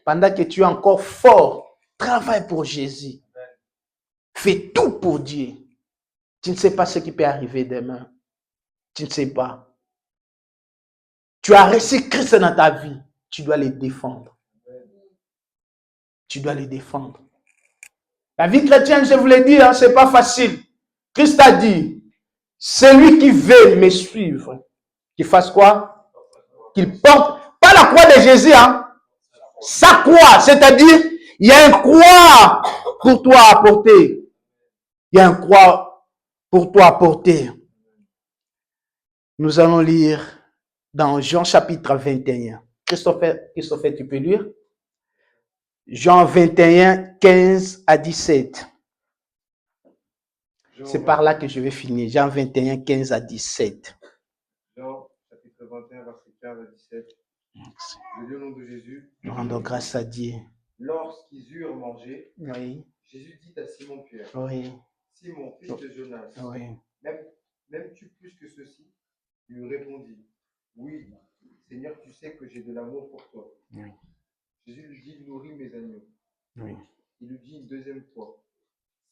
Pendant que tu es encore fort, travaille pour Jésus. Fais tout pour Dieu. Tu ne sais pas ce qui peut arriver demain. Tu ne sais pas. Tu as reçu Christ dans ta vie. Tu dois les défendre. Tu dois les défendre. La vie chrétienne, je vous l'ai dit, hein, ce n'est pas facile. Christ a dit, celui qui veut me suivre, qu'il fasse quoi? Qu'il porte, pas la croix de Jésus, hein, sa croix, c'est-à-dire, il y a une croix pour toi à porter. Il y a une croix pour toi à porter. Nous allons lire dans Jean chapitre 21. Christopher, tu peux lire? Jean 21, 15 à 17. C'est par là que je vais finir. Jean 21, 15 à 17. Jean chapitre 21, verset 15 à 17. Je lis au nom de Jésus. Nous rendons grâce à Dieu. Lorsqu'ils eurent mangé, Oui. Jésus dit à Simon-Pierre, Oui. Simon, fils de Jonas, Oui. m'aimes-tu plus que ceci? Il lui répondit, oui, Seigneur, tu sais que j'ai de l'amour pour toi. Oui. Jésus lui dit, nourris mes agneaux. Oui. Il lui dit une deuxième fois,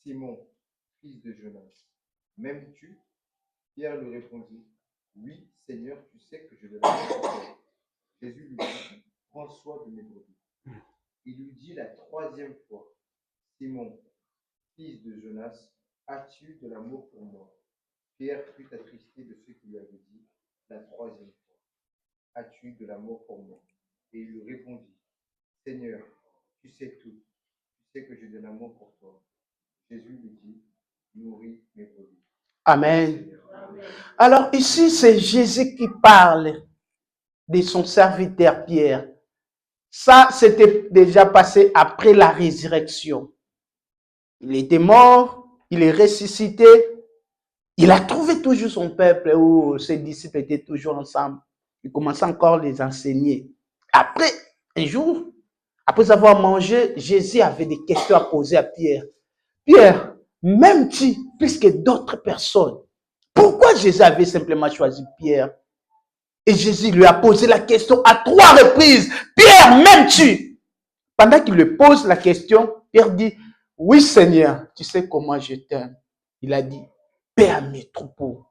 Simon, fils de Jonas, m'aimes-tu? Pierre lui répondit, oui, Seigneur, tu sais que j'ai de l'amour pour toi. Jésus lui dit, prends soin de mes brebis. Il lui dit la troisième fois, Simon, fils de Jonas, as-tu de l'amour pour moi? Pierre fut attristé de ce qu'il lui avait dit la troisième fois. As-tu de l'amour pour moi? Et il lui répondit, Seigneur, tu sais tout, tu sais que j'ai de l'amour pour toi. Jésus lui dit, nourris mes brebis. Amen. Alors ici, c'est Jésus qui parle de son serviteur Pierre. Ça, c'était déjà passé après la résurrection. Il était mort, il est ressuscité. Il a trouvé toujours son peuple où ses disciples étaient toujours ensemble. Il commençait encore à les enseigner. Après, un jour, après avoir mangé, Jésus avait des questions à poser à Pierre. Pierre, m'aimes-tu plus que d'autres personnes? Pourquoi Jésus avait simplement choisi Pierre? Et Jésus lui a posé la question à 3 reprises. Pierre, m'aimes-tu? Pendant qu'il lui pose la question, Pierre dit, oui Seigneur, tu sais comment je t'aime. Il a dit, paix à mes troupeaux.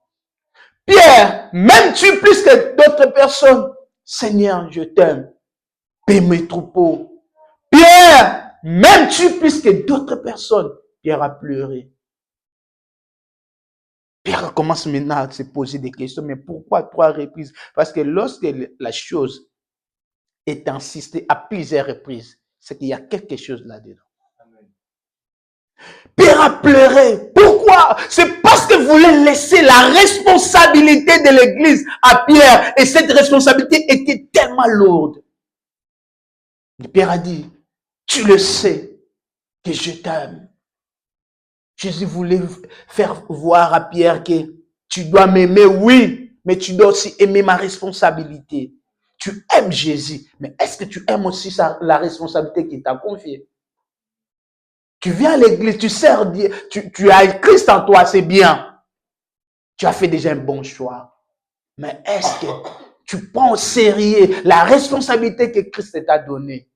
Pierre, m'aimes-tu plus que d'autres personnes? Seigneur, je t'aime. Paix mes troupeaux. Pierre, m'aimes-tu plus que d'autres personnes? Pierre a pleuré. Pierre commence maintenant à se poser des questions. Mais pourquoi 3 reprises? Parce que lorsque la chose est insistée à plusieurs reprises, c'est qu'il y a quelque chose là-dedans. Pierre a pleuré. Pourquoi? C'est parce que vous voulez laisser la responsabilité de l'église à Pierre. Et cette responsabilité était tellement lourde. Et Pierre a dit, tu le sais que je t'aime. Jésus voulait faire voir à Pierre que tu dois m'aimer, oui, mais tu dois aussi aimer ma responsabilité. Tu aimes Jésus, mais est-ce que tu aimes aussi la responsabilité qu'il t'a confiée? Tu viens à l'église, tu sers Dieu, tu as Christ en toi, c'est bien. Tu as fait déjà un bon choix. Mais est-ce que tu prends au sérieux la responsabilité que Christ t'a donnée?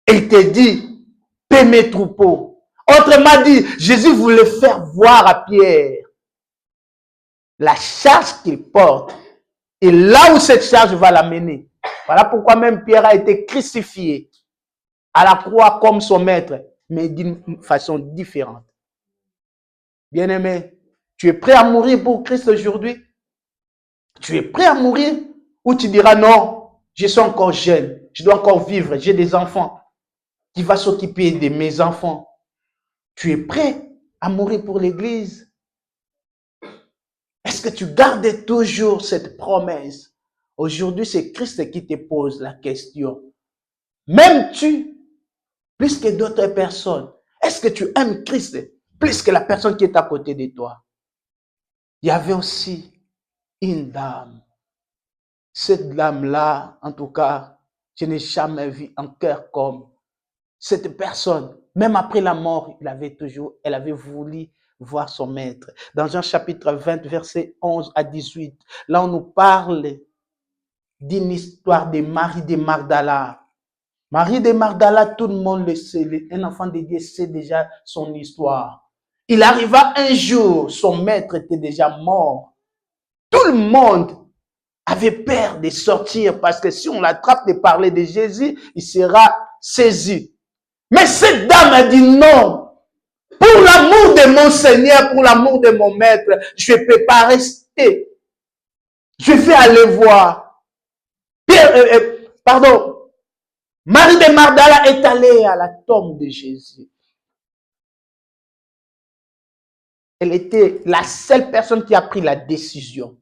Et il te dit, paie mes troupeaux. Autrement dit, Jésus voulait faire voir à Pierre la charge qu'il porte et là où cette charge va l'amener. Voilà pourquoi même Pierre a été crucifié à la croix comme son maître, mais d'une façon différente. Bien-aimé, tu es prêt à mourir pour Christ aujourd'hui? Tu es prêt à mourir? Ou tu diras non, je suis encore jeune, je dois encore vivre, j'ai des enfants. Qui va s'occuper de mes enfants? Tu es prêt à mourir pour l'Église? Est-ce que tu gardes toujours cette promesse? Aujourd'hui, c'est Christ qui te pose la question. M'aimes-tu plus que d'autres personnes? Est-ce que tu aimes Christ plus que la personne qui est à côté de toi? Il y avait aussi une dame. Cette dame-là, en tout cas, je n'ai jamais vu un cœur comme cette personne. Même après la mort, elle avait voulu voir son maître. Dans Jean chapitre 20, versets 11 à 18, là on nous parle d'une histoire de Marie de Magdala. Marie de Magdala, tout le monde le sait, un enfant de Dieu sait déjà son histoire. Il arriva un jour, son maître était déjà mort. Tout le monde avait peur de sortir parce que si on l'attrape de parler de Jésus, il sera saisi. Mais cette dame a dit non. Pour l'amour de mon Seigneur, pour l'amour de mon maître, je ne peux pas rester. Je vais aller voir. Marie de Magdala est allée à la tombe de Jésus. Elle était la seule personne qui a pris la décision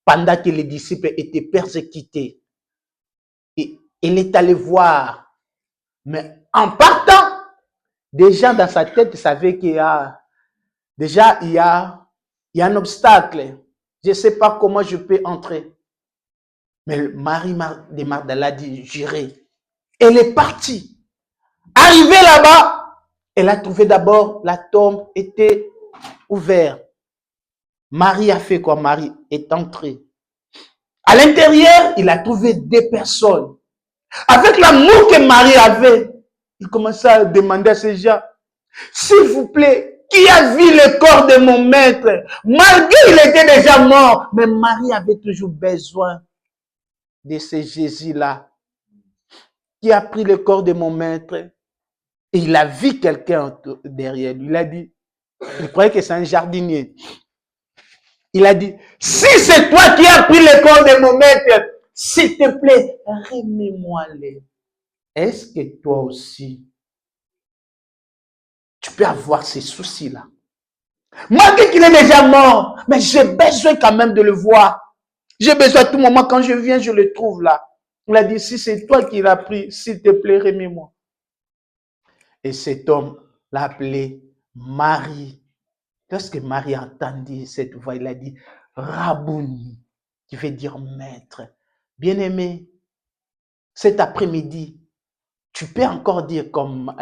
pendant que les disciples étaient persécutés. Et elle est allée voir. Mais en partant, déjà dans sa tête, il savait qu'il y a un obstacle. Je ne sais pas comment je peux entrer. Mais Marie de Magdala dit, j'irai. Elle est partie. Arrivée là-bas, elle a trouvé d'abord la tombe était ouverte. Marie a fait quoi? Marie est entrée. À l'intérieur, il a trouvé deux personnes. Avec l'amour que Marie avait, il commençait à demander à ces gens, s'il vous plaît, qui a vu le corps de mon maître? Malgré il était déjà mort, mais Marie avait toujours besoin de ce Jésus-là, qui a pris le corps de mon maître. Et il a vu quelqu'un derrière lui. Il a dit, il croyait que c'est un jardinier. Il a dit, si c'est toi qui as pris le corps de mon maître, s'il te plaît, remets-moi-les. Est-ce que toi aussi, tu peux avoir ces soucis-là? Malgré qu'il est déjà mort, mais j'ai besoin quand même de le voir. J'ai besoin à tout moment, quand je viens, je le trouve là. Il a dit, si c'est toi qui l'as pris, s'il te plaît, remets-moi. Et cet homme l'a appelé Marie. Lorsque Marie a entendu cette voix, il a dit, Rabouni, qui veut dire maître. Bien-aimé, cet après-midi, tu peux encore dire comme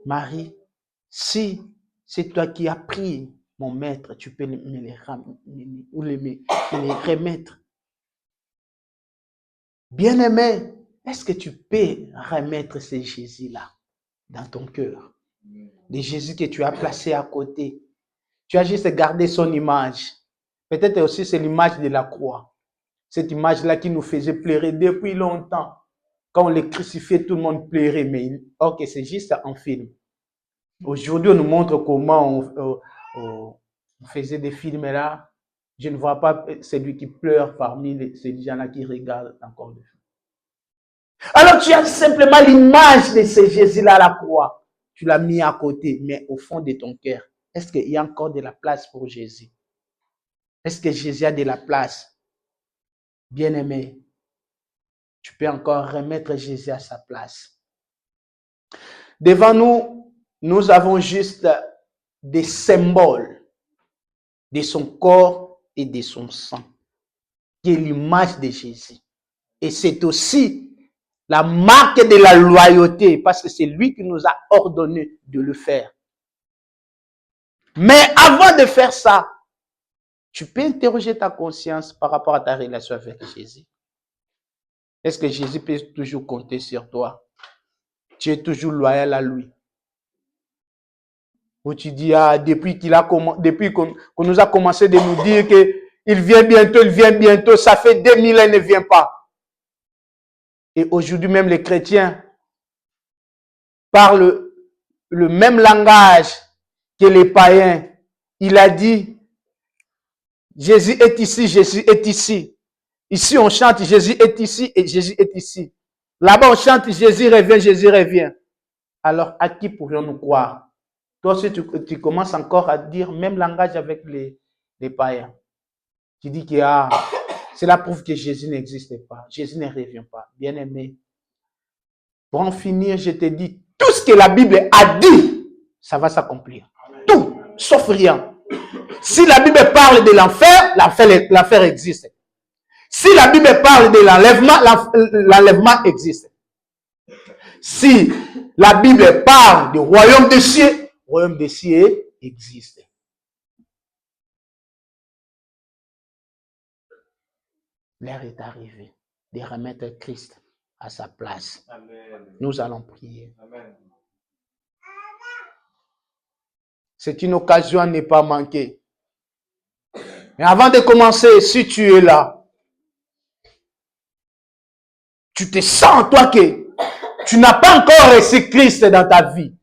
Marie, si c'est toi qui as pris mon maître, tu peux me les remettre. Bien-aimé, est-ce que tu peux remettre ce Jésus-là dans ton cœur? Le Jésus que tu as placé à côté. Tu as juste gardé son image. Peut-être aussi c'est l'image de la croix. Cette image-là qui nous faisait pleurer depuis longtemps. Quand on les crucifiait, tout le monde pleurait. Mais ok, c'est juste un film. Aujourd'hui, on nous montre comment on faisait des films là. Je ne vois pas celui qui pleure parmi ces gens-là qui regardent encore le film. Alors tu as simplement l'image de ce Jésus-là à la croix. Tu l'as mis à côté, mais au fond de ton cœur, est-ce qu'il y a encore de la place pour Jésus? Est-ce que Jésus a de la place? Bien-aimé, tu peux encore remettre Jésus à sa place. Devant nous, nous avons juste des symboles de son corps et de son sang, qui est l'image de Jésus. Et c'est aussi la marque de la loyauté, parce que c'est lui qui nous a ordonné de le faire. Mais avant de faire ça, tu peux interroger ta conscience par rapport à ta relation avec Jésus. Est-ce que Jésus peut toujours compter sur toi? Tu es toujours loyal à lui? Ou tu dis, ah, depuis qu'on nous a commencé de nous dire qu'il vient bientôt, ça fait 2000 ans, il ne vient pas. Et aujourd'hui, même les chrétiens parlent le même langage que les païens. Il a dit, Jésus est ici, Jésus est ici. Ici, on chante, Jésus est ici et Jésus est ici. Là-bas, on chante, Jésus revient, Jésus revient. Alors, à qui pourrions-nous croire? Toi aussi, tu commences encore à dire même langage avec les païens. Tu dis que c'est la preuve que Jésus n'existe pas. Jésus ne revient pas. Bien-aimé, pour en finir, je te dis, tout ce que la Bible a dit, ça va s'accomplir. Tout, sauf rien. Si la Bible parle de l'enfer, l'enfer existe. Si la Bible parle de l'enlèvement, l'enlèvement existe. Si la Bible parle du royaume des cieux, le royaume des cieux existe. L'heure est arrivée de remettre Christ à sa place. Amen. Nous allons prier. Amen. C'est une occasion à ne pas manquer. Mais avant de commencer, si tu es là, tu te sens toi que tu n'as pas encore reçu Christ dans ta vie.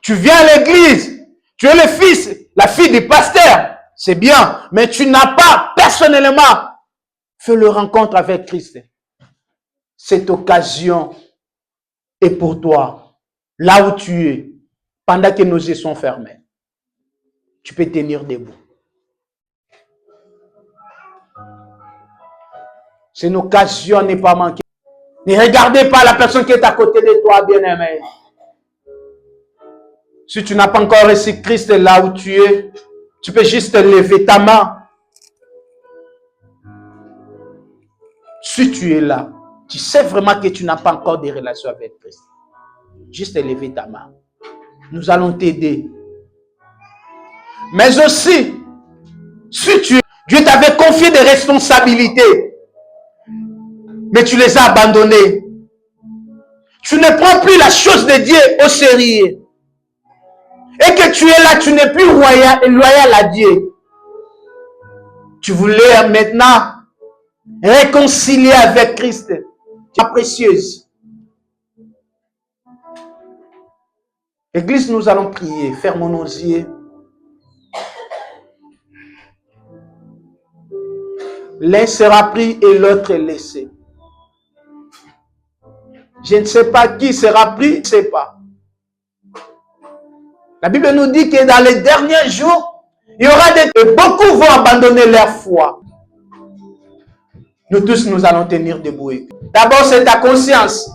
Tu viens à l'église, tu es le fils, la fille du pasteur, c'est bien, mais tu n'as pas personnellement fait le rencontre avec Christ. Cette occasion est pour toi, là où tu es, pendant que nos yeux sont fermés. Tu peux tenir debout. C'est une occasion à ne pas manquer. Ne regardez pas la personne qui est à côté de toi, bien-aimé. Si tu n'as pas encore reçu Christ là où tu es, tu peux juste lever ta main. Si tu es là, tu sais vraiment que tu n'as pas encore de relation avec Christ. Juste lever ta main. Nous allons t'aider. Mais aussi, si tu es Dieu t'avait confié des responsabilités, mais tu les as abandonnées. Tu ne prends plus la chose de Dieu au sérieux. Et que tu es là, tu n'es plus loyal à Dieu. Tu voulais maintenant réconcilier avec Christ. Tu es précieuse. Église, nous allons prier. Fermons nos yeux. L'un sera pris et l'autre laissé. Je ne sais pas qui sera pris, je ne sais pas. La Bible nous dit que dans les derniers jours, il y aura beaucoup vont abandonner leur foi. Nous tous, nous allons tenir debout. D'abord, c'est ta conscience.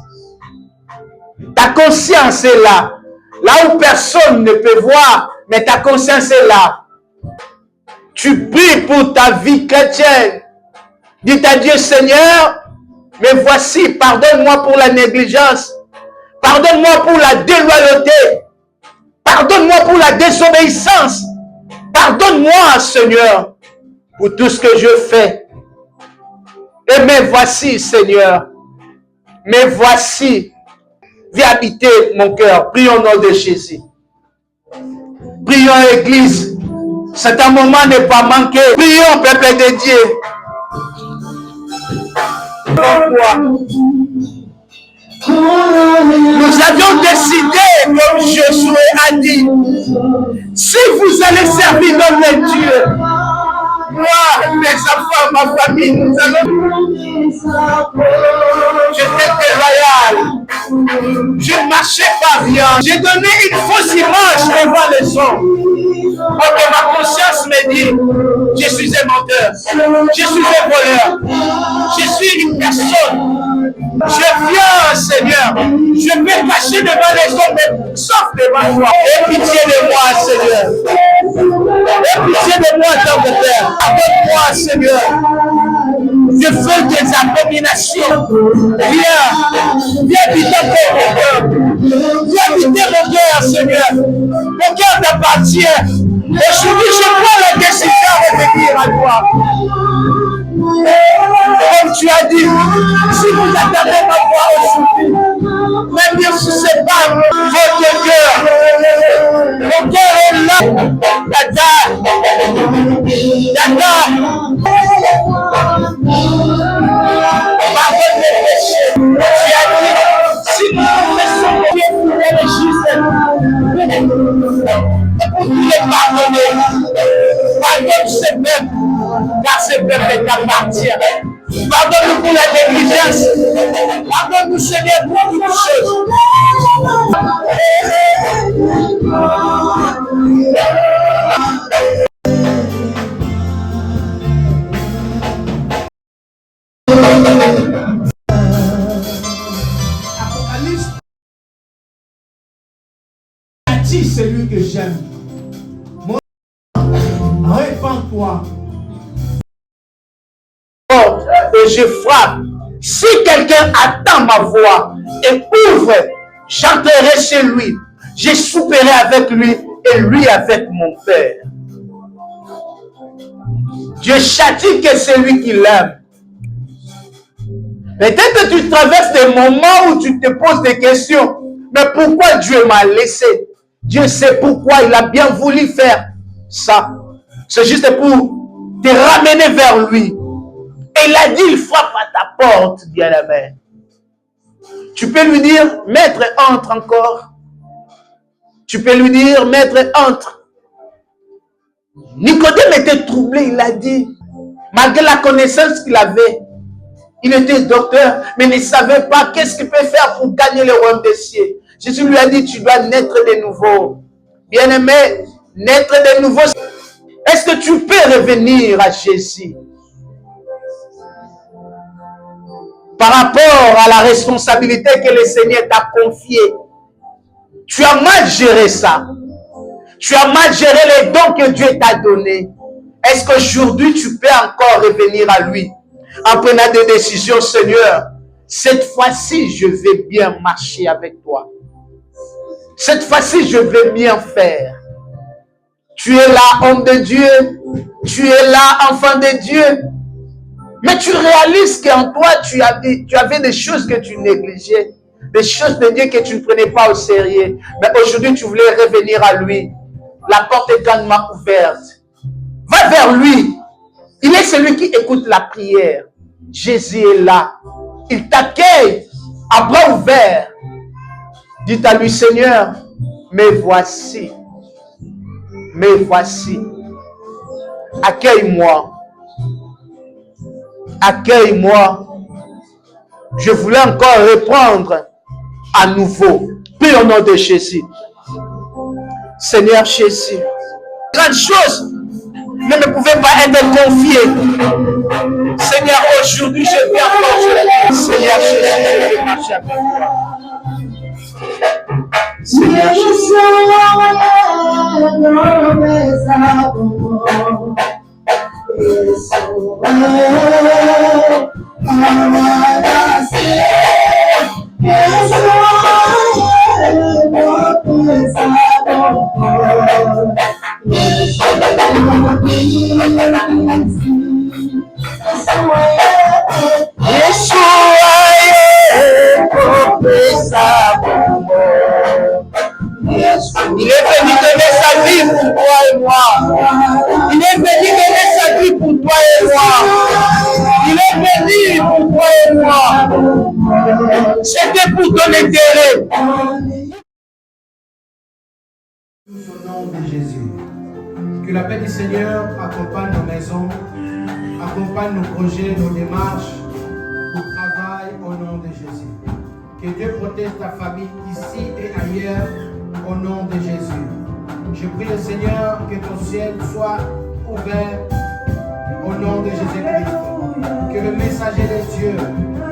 Ta conscience est là. Là où personne ne peut voir, mais ta conscience est là. Tu pries pour ta vie chrétienne. Dis à Dieu, Seigneur, mais voici, pardonne-moi pour la négligence. Pardonne-moi pour la déloyauté. Pardonne-moi pour la désobéissance. Pardonne-moi, Seigneur, pour tout ce que je fais. Et me voici, Seigneur. Me voici. Viens habiter mon cœur. Prions au nom de Jésus. Prions, Église. C'est un moment ne pas manquer. Prions, peuple de Dieu. Nous avions décidé, comme Josué a dit, si vous allez servir notre Dieu, moi, mes enfants, ma famille, nous allons. J'étais déloyal. Je ne marchais pas bien. J'ai donné une fausse image devant les hommes. Parce que ma conscience me dit, je suis un menteur, je suis un voleur, je suis une personne. Je viens, Seigneur, je vais cacher devant les hommes, mais sauf devant toi. Aie pitié de moi, Seigneur. Aie pitié de moi, Père de Père. Pardonne-moi, Seigneur. Je fais des abominations. Viens habiter mon cœur. Viens habiter mon cœur, Seigneur. Mon cœur t'appartient. Aujourd'hui, je prends la décision de venir à toi. Comme tu as dit, si vous attendez ma voix aujourd'hui, même Dieu se sépare votre cœur. Mon cœur est là. Pardonne mes péchés. Tu as dit, si nous confessons Dieu, il est juste. Il est pardonné. Pardonne ce peuple, car ce peuple t'appartient. Pardonne-nous pour la négligence. Pardonne-nous, Seigneur, pour toutes choses. Apocalypse. C'est lui que j'aime. Mon répands-toi. Et je frappe. Si quelqu'un attend ma voix et ouvre, j'entrerai chez lui. Je souperai avec lui et lui avec mon Père. Dieu châtie que celui qui l'aime. Peut-être que tu traverses des moments où tu te poses des questions. Mais pourquoi Dieu m'a laissé? Dieu sait pourquoi il a bien voulu faire ça. C'est juste pour te ramener vers lui. Et il a dit, il frappe à ta porte, bien-aimé. Tu peux lui dire, maître, entre encore. Tu peux lui dire, maître, entre. Nicodème était troublé, il a dit, malgré la connaissance qu'il avait, il était docteur, mais ne savait pas qu'est-ce qu'il peut faire pour gagner le royaume des cieux. Jésus lui a dit, tu dois naître de nouveau. Bien-aimé, naître de nouveau. Est-ce que tu peux revenir à Jésus? Par rapport à la responsabilité que le Seigneur t'a confiée. Tu as mal géré ça. Tu as mal géré les dons que Dieu t'a donnés. Est-ce qu'aujourd'hui tu peux encore revenir à lui? En prenant des décisions, Seigneur, cette fois-ci, je vais bien marcher avec toi. Cette fois-ci, je vais bien faire. Tu es là, homme de Dieu. Tu es là, enfant de Dieu. Mais tu réalises qu'en toi, tu avais des choses que tu négligeais. Des choses de Dieu que tu ne prenais pas au sérieux. Mais aujourd'hui, tu voulais revenir à lui. La porte est grandement ouverte. Va vers lui. Il est celui qui écoute la prière. Jésus est là. Il t'accueille à bras ouverts. Dites à lui, Seigneur, me voici. Me voici. Accueille-moi. Accueille-moi. Je voulais encore reprendre à nouveau. Prie au nom de Jésus. Seigneur Jésus, grande chose ne me pouvait pas être confiée. Seigneur, aujourd'hui, je viens encore. Seigneur Jésus, je vais marcher avec toi. Seigneur Jésus. Il est venu donner sa vie pour toi et moi. Il est venu donner sa vie pour toi et moi. Il est venu pour toi et moi. C'était pour ton intérêt. Au nom de Jésus. Que la paix du Seigneur accompagne nos maisons, accompagne nos projets, nos démarches, nos travail au nom de Jésus. Que Dieu protège ta famille ici et ailleurs au nom de Jésus. Je prie le Seigneur que ton ciel soit ouvert au nom de Jésus-Christ. Que le messager de Dieu,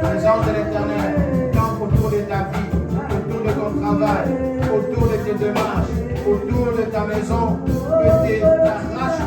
présence de l'Éternel, campe autour de ta vie, autour de ton travail, autour de tes démarches, autour de ta maison, que tu t'arraches